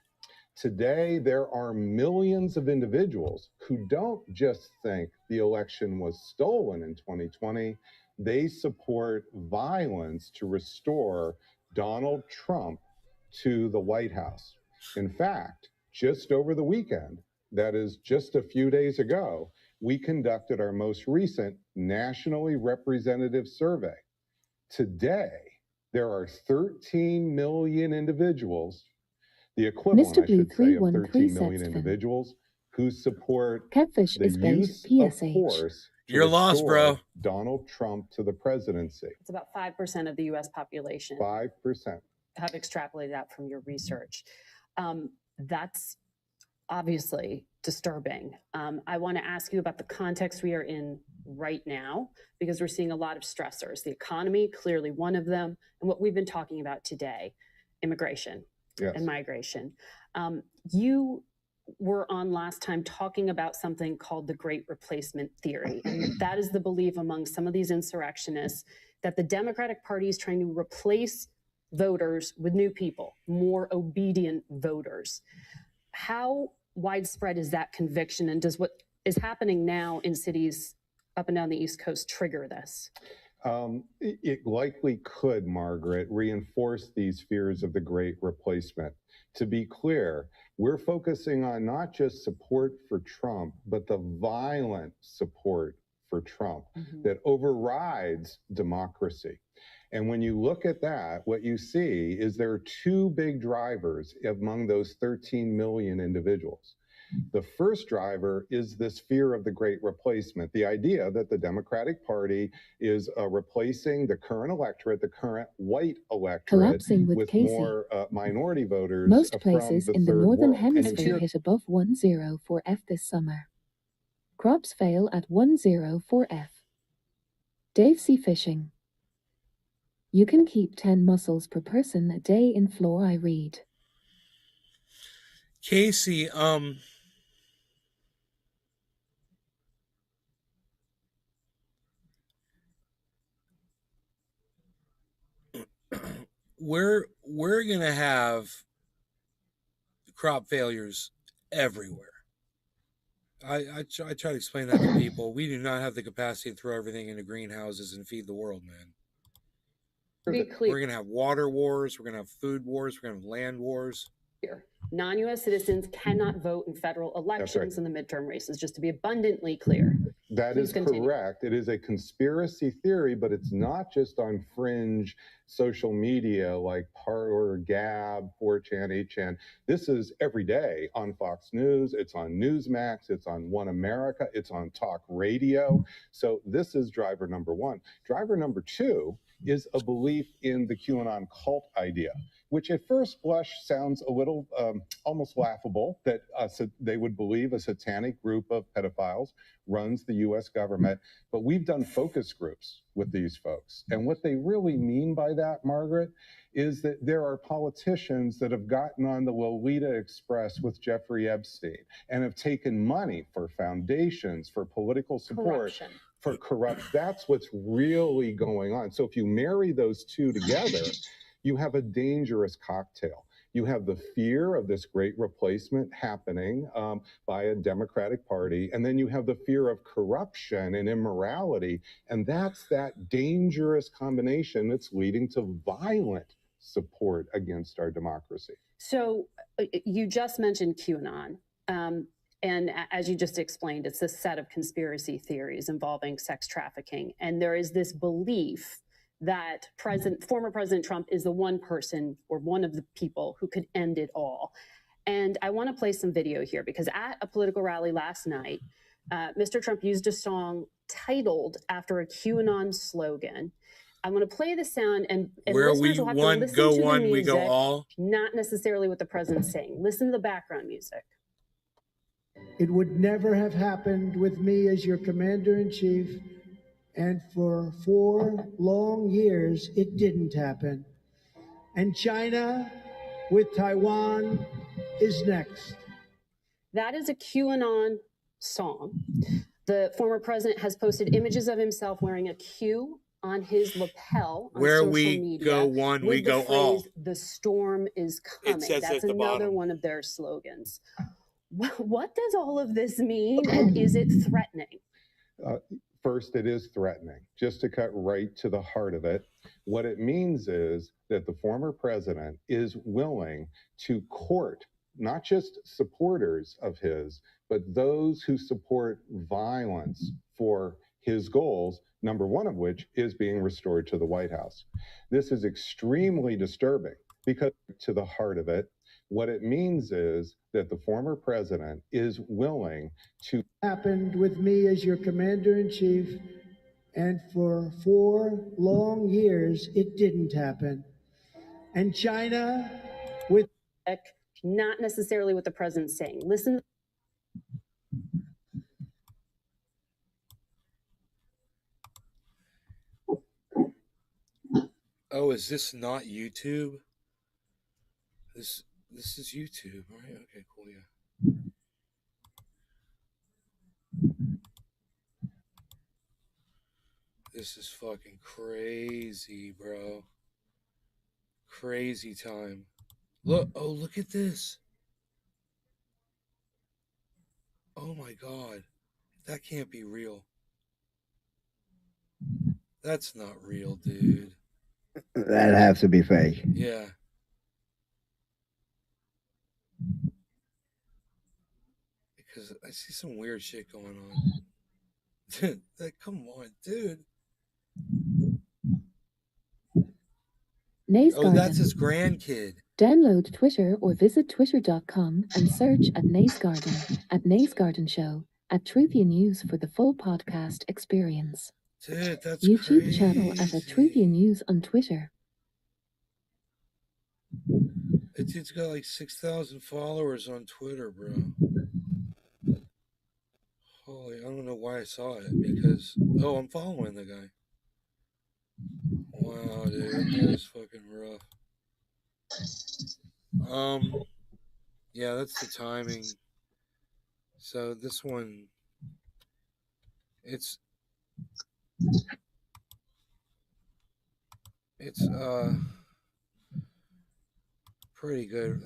Today, there are millions of individuals who don't just think the election was stolen in 2020, they support violence to restore Donald Trump to the White House. In fact, just over the weekend, that is just a few days ago, we conducted our most recent nationally representative survey. Today, there are 13 million individuals, the equivalent, Mr. I Blue should say, of 13 313 million Sexton. individuals who support Catfish the is bait. use of PSH. force to You're lost, bro. restore Donald Trump to the presidency. It's about 5% of the U.S. population. 5%. Have extrapolated out from your research. That's obviously disturbing. I want to ask you about the context we are in right now, because we're seeing a lot of stressors. The economy, clearly one of them, and what we've been talking about today, immigration and migration. You were on last time talking about something called the Great Replacement Theory. And that is the belief among some of these insurrectionists that the Democratic Party is trying to replace voters with new people, more obedient voters. How widespread is that conviction, and does what is happening now in cities up and down the East Coast trigger this? It likely could, Margaret, reinforce these fears of the Great Replacement. To be clear, we're focusing on not just support for Trump, but the violent support for Trump that overrides democracy. And when you look at that, what you see is there are two big drivers among those 13 million individuals. The first driver is this fear of the great replacement, the idea that the Democratic Party is replacing the current electorate, the current white electorate, Collapsing with Casey. more minority voters Most from places the in the third Northern world. And Hemisphere here- hit above 10 for F this summer. Crops fail at 10 for F. Dave C. Fishing. You can keep 10 mussels per person a day in floor, I read. Casey, we're gonna have crop failures everywhere. I try to explain that to people. We do not have the capacity to throw everything into greenhouses and feed the world, man. Be clear. We're gonna have water wars. We're gonna have food wars. We're gonna have land wars. Non-U.S. citizens cannot vote in federal elections in the midterm races, just to be abundantly clear. That Please is continue. correct. It is a conspiracy theory, but it's not just on fringe social media like Parler, Gab, 4chan, 8chan. This is every day on Fox News. It's on Newsmax. It's on One America. It's on talk radio. So this is driver number one. Driver number two is a belief in the QAnon cult idea, which at first blush sounds a little almost laughable, that they would believe a satanic group of pedophiles runs the U.S. government. But we've done focus groups with these folks. And what they really mean by that, Margaret, is that there are politicians that have gotten on the Lolita Express with Jeffrey Epstein and have taken money for foundations, for political support. Corruption. For corrupt, that's what's really going on. So if you marry those two together, you have a dangerous cocktail. You have the fear of this great replacement happening by a Democratic Party, and then you have the fear of corruption and immorality, and that's that dangerous combination that's leading to violent support against our democracy. So you just mentioned QAnon. And as you just explained, it's a set of conspiracy theories involving sex trafficking. And there is this belief that former President Trump is the one person or one of the people who could end it all. And I want to play some video here because at a political rally last night, Mr. Trump used a song titled after a QAnon slogan. I'm going to play the sound, and Where listeners we will have to one listen go to the one, we go music, all. not necessarily what the president's saying. Listen to the background music. It would never have happened with me as your commander-in-chief, and for 4 long years, it didn't happen. And China with Taiwan is next. That is a QAnon song. The former president has posted images of himself wearing a Q on his lapel on Where social we media go one, with we the go phrase, all. "The storm is coming." says That's at the another bottom. one of their slogans. What does all of this mean, and is it threatening? First, it is threatening. Just to cut right to the heart of it, what it means is that the former president is willing to court not just supporters of his, but those who support violence for his goals, number one of which is being restored to the White House. This is extremely disturbing because to the heart of it, what it means is that the former president is willing to Happened with me as your commander-in-chief, and for 4 long years, it didn't happen. And China with Not necessarily what the president's saying. Listen. Oh, is this not YouTube? This is YouTube, right? Okay, cool, yeah. This is fucking crazy, bro. Crazy time. Look, oh, look at this. Oh my God. That can't be real. That's not real, dude. That has to be fake. Yeah. Because I see some weird shit going on. Dude, come on, dude. Nays Oh, Garden. that's his grandkid. Download Twitter or visit twitter.com and search at Nays Garden, at Nays Garden Show, at Truthia News for the full podcast experience. Dude, that's YouTube crazy. channel at Truthia News on Twitter. That dude's got like 6,000 followers on Twitter, bro. Holy, I don't know why I saw it because, oh, I'm following the guy. Wow, dude, that is fucking rough. Yeah, that's the timing. So this one, it's pretty good.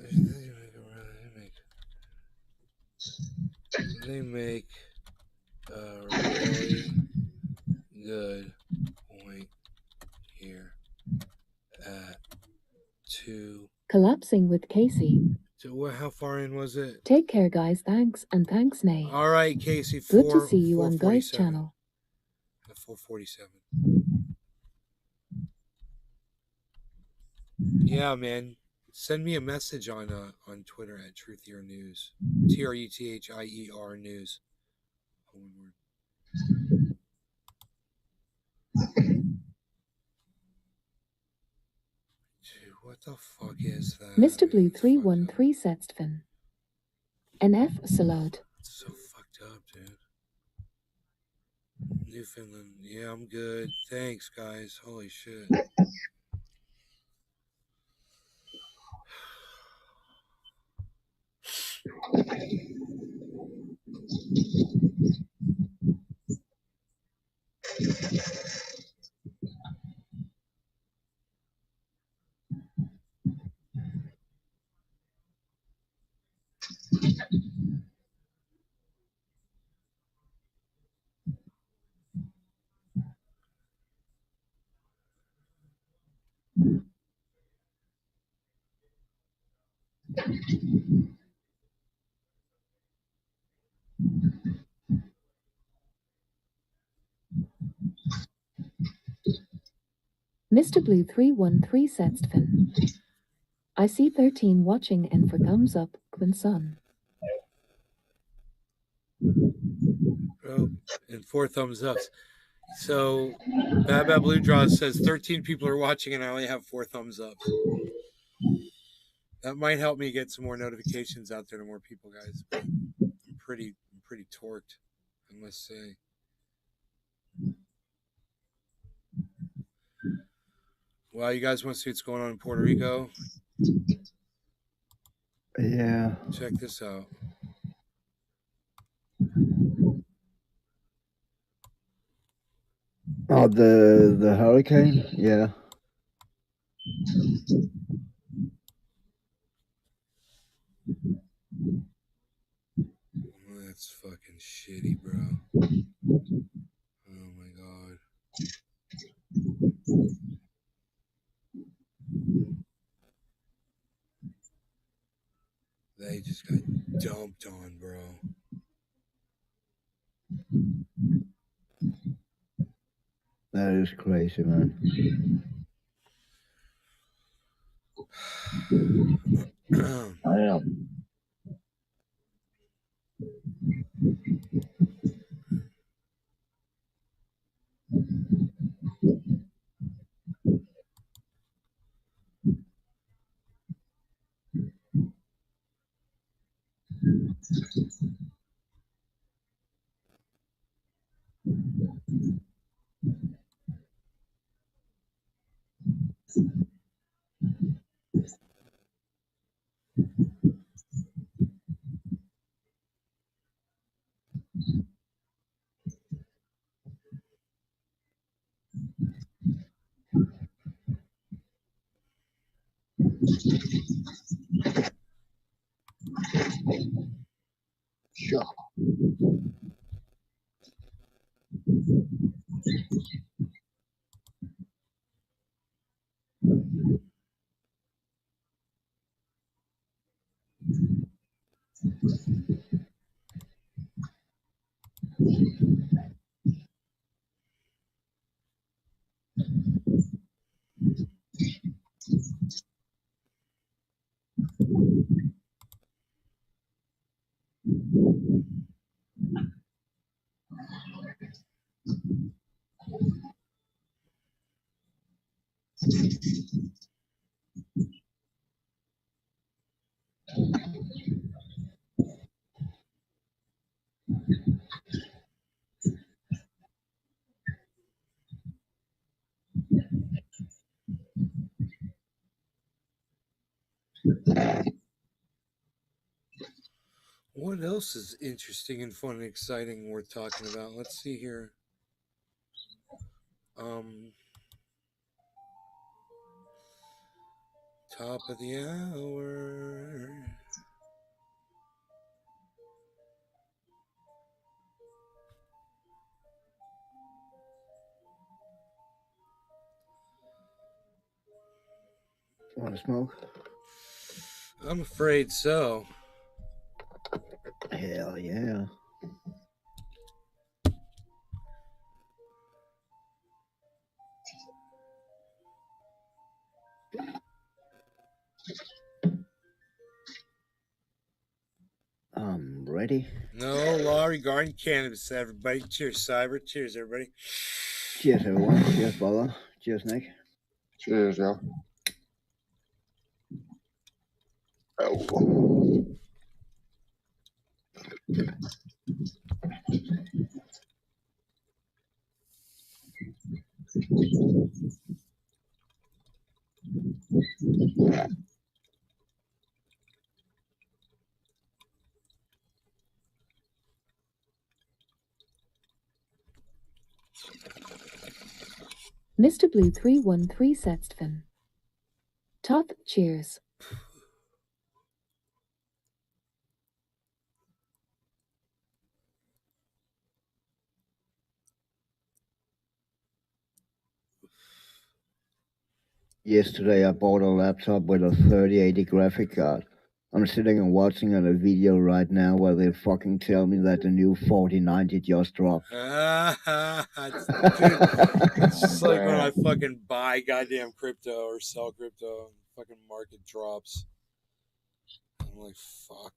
They make a really good point here at 2. Collapsing with Casey. So how far in was it? Take care, guys. Thanks, and thanks, Nay. All right, Casey. Good to see you on Guy's channel. At 4:47. Yeah, man. Send me a message on Twitter at Truthier News. TRUTHIER News. One word. Dude, what the fuck is that? Mr. Blue 313 Setstven. NF Salad. It's so fucked up, dude. Newfoundland. Yeah, I'm good. Thanks, guys. Holy shit. Mr. Blue 313 Setstven. I see 13 watching and for thumbs up, Quinson. Oh, and 4 thumbs ups. So, Bad Bad Blue Draws says 13 people are watching and I only have 4 thumbs up. That might help me get some more notifications out there to more people, guys. But I'm pretty torqued, I must say. Well, you guys want to see what's going on in Puerto Rico? Yeah. Check this out. Oh, the hurricane? Yeah. Oh, that's fucking shitty, bro. Oh my god. They just got dumped on, bro. That is crazy, man. I am. Sure. What else is interesting and fun and exciting worth talking about? Let's see here. Top of the hour. Want to smoke? I'm afraid so. Hell yeah. I'm ready. No law regarding cannabis, everybody. Cheers, Cyber. Cheers, everybody. Cheers, everyone. Cheers, brother. Cheers, Nick. Cheers, y'all. Oh. Mr. Blue 313 Setstven. Top cheers. Yesterday, I bought a laptop with a 3080 graphic card. I'm sitting and watching on a video right now where they fucking tell me that the new 4090 just dropped. It's just like when I fucking buy goddamn crypto or sell crypto and fucking market drops. I'm like, fuck.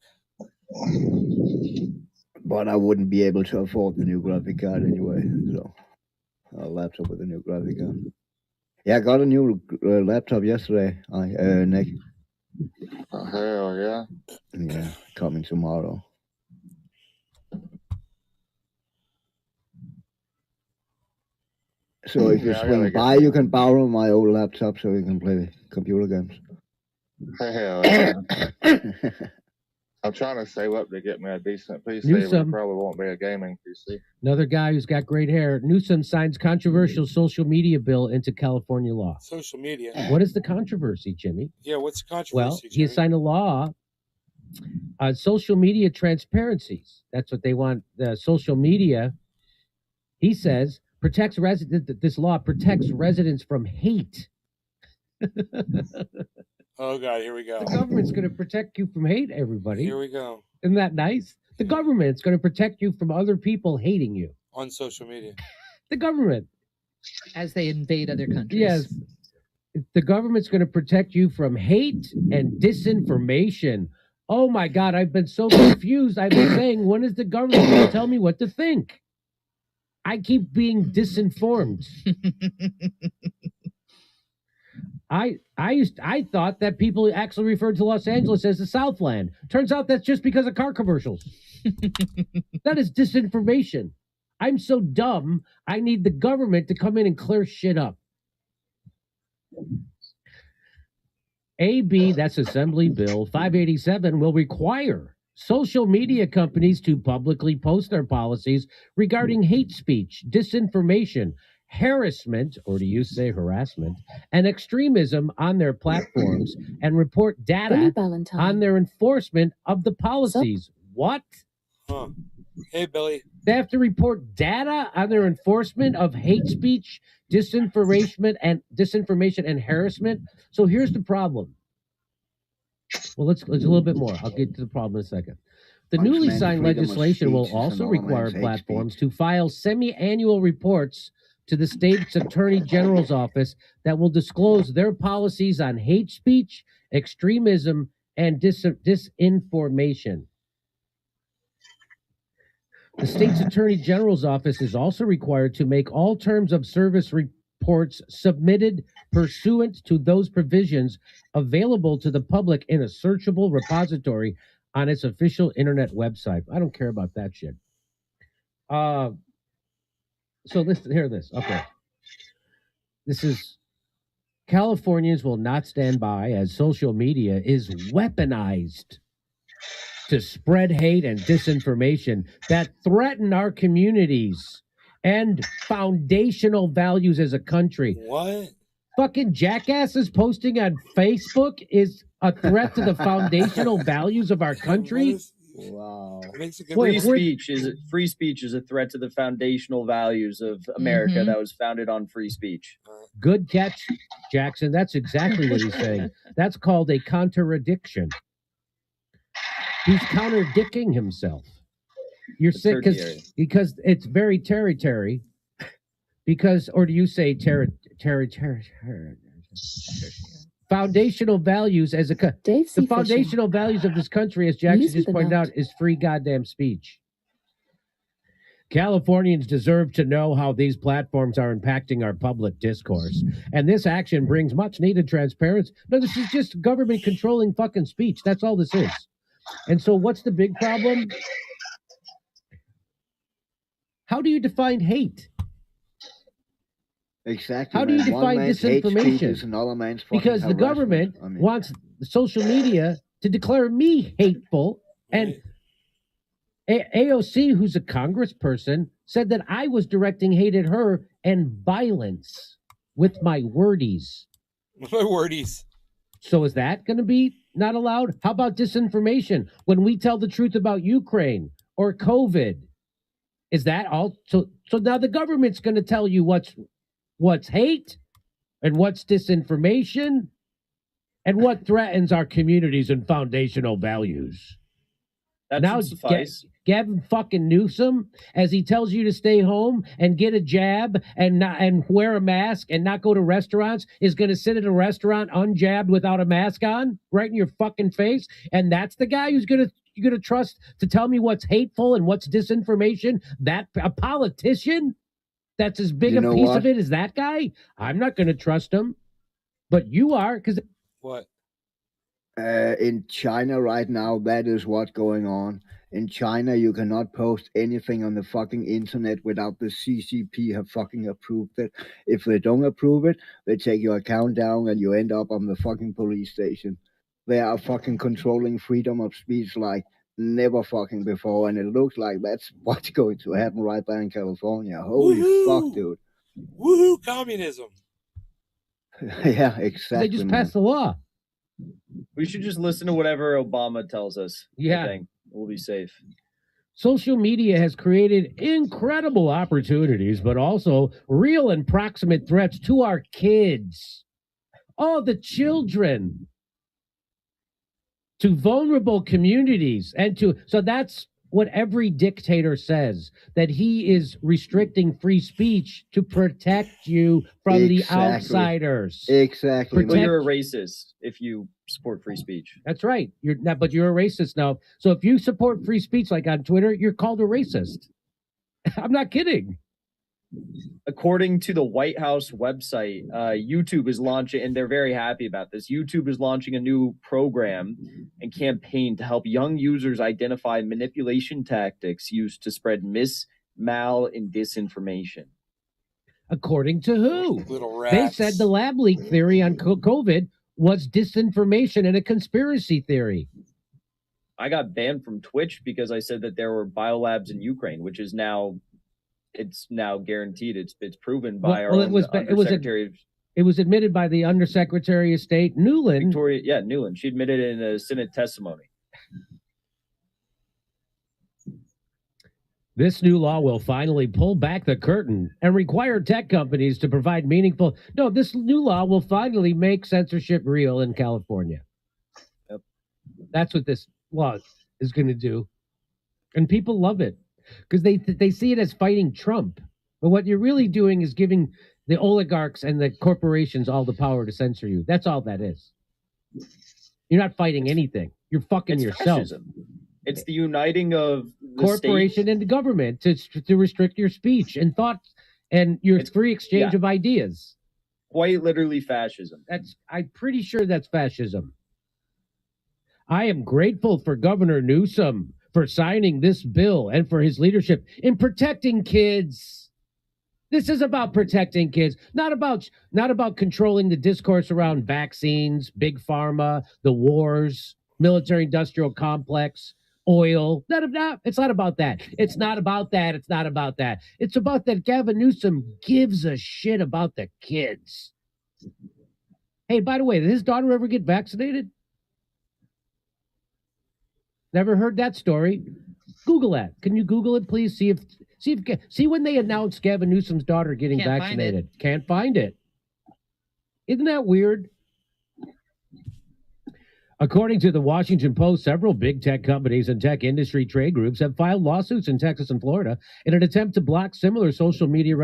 But I wouldn't be able to afford the new graphic card anyway. So, a laptop with a new graphic card. Yeah, I got a new laptop yesterday, Nick. Oh, hell yeah. Yeah, coming tomorrow. So if you swing by, you can borrow my old laptop so you can play computer games. Hell yeah. I'm trying to save up to get me a decent PC, but it probably won't be a gaming PC. Another guy who's got great hair. Newsom signs controversial social media bill into California law. Social media. What is the controversy, Jimmy? Yeah, what's the controversy, Well, Jimmy? he signed a law on social media transparencies. That's what they want. The social media, he says, protects this law protects residents from hate. Oh, God, here we go. The government's going to protect you from hate, everybody. Here we go. Isn't that nice? The government's going to protect you from other people hating you. On social media. The government. As they invade other countries. Yes. The government's going to protect you from hate and disinformation. Oh, my God, I've been so confused. I've been saying, when is the government going to tell me what to think? I keep being disinformed. I thought that people actually referred to Los Angeles as the Southland. Turns out that's just because of car commercials. That is disinformation. I'm so dumb, I need the government to come in and clear shit up. AB, that's Assembly Bill 587, will require social media companies to publicly post their policies regarding hate speech, disinformation, harassment, or do you say harassment, and extremism on their platforms and report data on their enforcement of the policies. What? Huh. Hey, Billy. They have to report data on their enforcement of hate speech, disinformation, and harassment. So here's the problem. Well, let's a little bit more. I'll get to the problem in a second. The newly signed legislation will also require platforms to file semi-annual reports to the state's attorney general's office that will disclose their policies on hate speech, extremism, and disinformation. The state's attorney general's office is also required to make all terms of service reports submitted pursuant to those provisions available to the public in a searchable repository on its official internet website. I don't care about that shit. So listen, hear this. Okay. This is Californians will not stand by as social media is weaponized to spread hate and disinformation that threaten our communities and foundational values as a country. What? Fucking jackasses posting on Facebook is a threat to the foundational values of our country? Wow. Free speech is a threat to the foundational values of America that was founded on free speech. Good catch, Jackson. That's exactly what he's saying. That's called a contradiction. He's contradicting himself. You're sick because it's very terry. Because, or do you say terry? Foundational values as the foundational values of this country, as Jackson just pointed out, is free goddamn speech. Californians deserve to know how these platforms are impacting our public discourse. And this action brings much needed transparency. No, this is just government controlling fucking speech. That's all this is. And so what's the big problem? How do you define hate? Exactly. How do you define disinformation? Because the government wants social media to declare me hateful. And AOC, who's a congressperson, said that I was directing hate at her and violence with my wordies. My wordies. So is that going to be not allowed? How about disinformation? When we tell the truth about Ukraine or COVID, is that all? So now the government's going to tell you what's hate and what's disinformation and what threatens our communities and foundational values. That now should suffice. Gavin fucking Newsom, as he tells you to stay home and get a jab and wear a mask and not go to restaurants, is going to sit at a restaurant unjabbed without a mask on, right in your fucking face. And that's the guy who's you're gonna trust to tell me what's hateful and what's disinformation. That a politician that's as big a piece of it as that guy. I'm not going to trust him, but you are, because what? In China right now, that is what's going on. In China, you cannot post anything on the fucking internet without the CCP have fucking approved it. If they don't approve it, they take your account down and you end up on the fucking police station. They are fucking controlling freedom of speech like never fucking before, and it looks like that's what's going to happen right there in California. Holy fuck, dude. Woohoo, communism. Yeah, exactly. They just passed the law. We should just listen to whatever Obama tells us. Yeah. I think we'll be safe. Social media has created incredible opportunities, but also real and proximate threats to our kids. Oh, the children. To vulnerable communities so that's what every dictator says, that he is restricting free speech to protect you from the outsiders. Exactly. But you're a racist if you support free speech. That's right. You're not, but you're a racist now. So if you support free speech, like on Twitter, you're called a racist. I'm not kidding. According to the White House website, YouTube is launching, and they're very happy about this. YouTube is launching a new program and campaign to help young users identify manipulation tactics used to spread mal, and disinformation. According to who? Little They rats. said the lab leak theory on COVID was disinformation and a conspiracy theory. I got banned from Twitch because I said that there were biolabs in Ukraine, which is now... It's now guaranteed. It's proven by our Undersecretary. It was admitted by the Undersecretary of State Nuland. Victoria, Nuland. She admitted it in a Senate testimony. This new law will finally pull back the curtain and require tech companies to provide meaningful. No, this new law will finally make censorship real in California. Yep. That's what this law is going to do, and people love it. Because they see it as fighting Trump. But what you're really doing is giving the oligarchs and the corporations all the power to censor you. That's all that is. You're not fighting anything. You're fucking It's yourself. fascism. It's the uniting of the Corporation state. and the government to restrict your speech and thoughts and your free exchange yeah. of ideas. Quite literally fascism. I'm pretty sure that's fascism. I am grateful for Governor Newsom for signing this bill and for his leadership in protecting kids. This is about protecting kids, not about controlling the discourse around vaccines, big pharma, the wars, military-industrial complex, oil. It's not about that. It's not about that. It's not about that. It's about that Gavin Newsom gives a shit about the kids. Hey, by the way, did his daughter ever get vaccinated? Never heard that story. Google that. Can you Google it, please? See when they announced Gavin Newsom's daughter getting vaccinated. Can't find it. Isn't that weird? According to the Washington Post, several big tech companies and tech industry trade groups have filed lawsuits in Texas and Florida in an attempt to block similar social media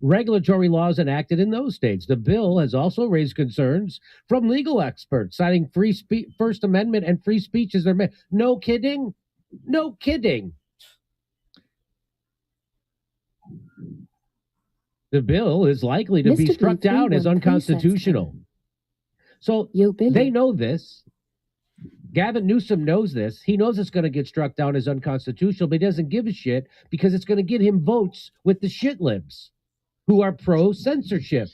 regulatory laws enacted in those states. The bill has also raised concerns from legal experts, citing First Amendment and free speech as their No kidding? No kidding. The bill is likely to be struck down as unconstitutional. So they know this. Gavin Newsom knows this. He knows it's going to get struck down as unconstitutional, but he doesn't give a shit because it's going to get him votes with the shit libs who are pro-censorship.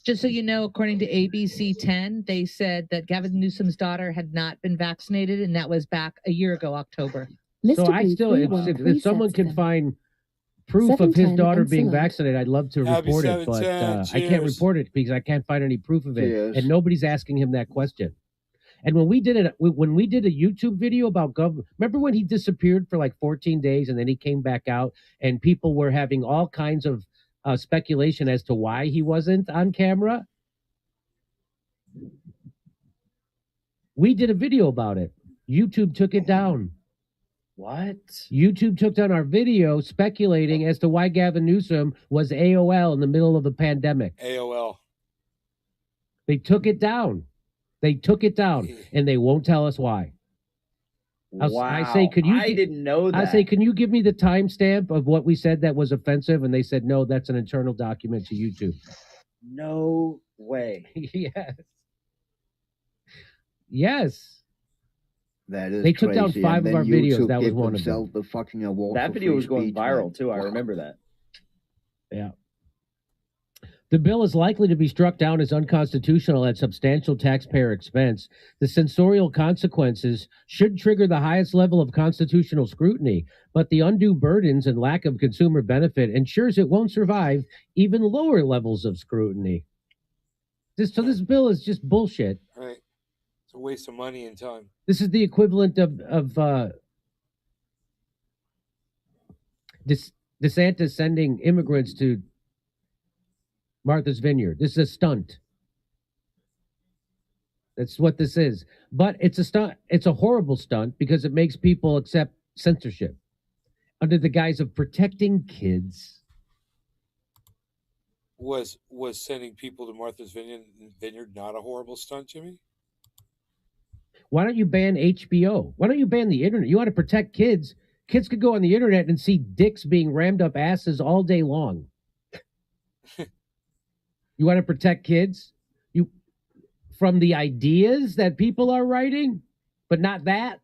Just so you know, according to ABC 10, they said that Gavin Newsom's daughter had not been vaccinated, and that was back a year ago, October. So I still, if someone can find proof of his daughter being vaccinated, I'd love to report it, but I can't report it because I can't find any proof of it, and nobody's asking him that question. And when we did a YouTube video about remember when he disappeared for like 14 days and then he came back out and people were having all kinds of speculation as to why he wasn't on camera? We did a video about it. YouTube took it down. What? YouTube took down our video speculating as to why Gavin Newsom was AOL in the middle of the pandemic. AOL. They took it down. They took it down, and they won't tell us why. Wow. I say, I didn't know that. I say, can you give me the timestamp of what we said that was offensive? And they said, no, that's an internal document to YouTube. No way. Yes. Yes. That is They took down crazy. 5 And of our then videos. YouTube That was gave one of them. themselves the fucking award That for video free was going speech, viral man. too. I Wow. remember that. Yeah. The bill is likely to be struck down as unconstitutional at substantial taxpayer expense. The censorial consequences should trigger the highest level of constitutional scrutiny, but the undue burdens and lack of consumer benefit ensures it won't survive even lower levels of scrutiny. This bill is just bullshit. Right. It's a waste of money and time. This is the equivalent of DeSantis sending immigrants to Martha's Vineyard. This is a stunt. That's what this is. But it's a stunt. It's a horrible stunt because it makes people accept censorship under the guise of protecting kids. Was sending people to Martha's Vineyard not a horrible stunt, Jimmy? Why don't you ban HBO? Why don't you ban the internet? You want to protect kids. Kids could go on the internet and see dicks being rammed up asses all day long. You want to protect kids? You from the ideas that people are writing, but not that.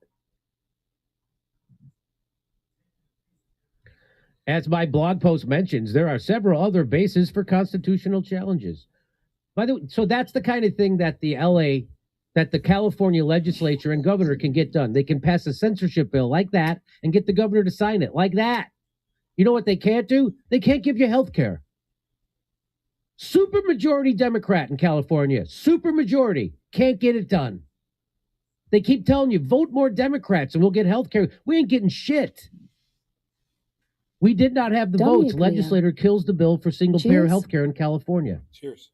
As my blog post mentions, there are several other bases for constitutional challenges. By the way, so that's the kind of thing that the California legislature and governor can get done. They can pass a censorship bill like that and get the governor to sign it like that. You know what they can't do? They can't give you health care. Supermajority Democrat in California. Supermajority. Can't get it done. They keep telling you, vote more Democrats and we'll get health care. We ain't getting shit. We did not have the votes. Legislator kills the bill for single-payer health care in California. Cheers.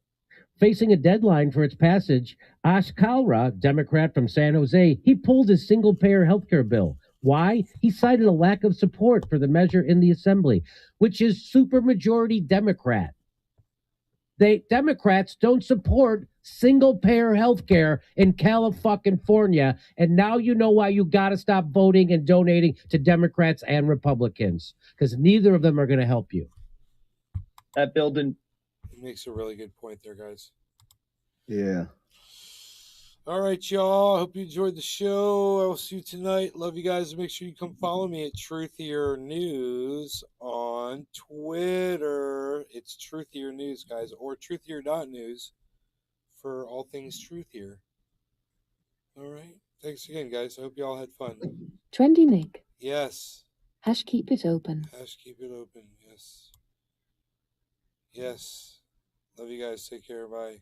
Facing a deadline for its passage, Ash Kalra, Democrat from San Jose, he pulled his single-payer health care bill. Why? He cited a lack of support for the measure in the assembly, which is supermajority Democrat. Democrats don't support single-payer health care in California, and now you know why you got to stop voting and donating to Democrats and Republicans, because neither of them are going to help you. That bill didn't. He makes a really good point there, guys. Yeah. All right, y'all. I hope you enjoyed the show. I will see you tonight. Love you guys. Make sure you come follow me at Truthier News on Twitter. It's Truthier News, guys, or truthier.news for all things Truthier. All right. Thanks again, guys. I hope you all had fun. Trendy Nick. Yes. Hash keep it open. Hash keep it open. Yes. Yes. Love you guys. Take care. Bye.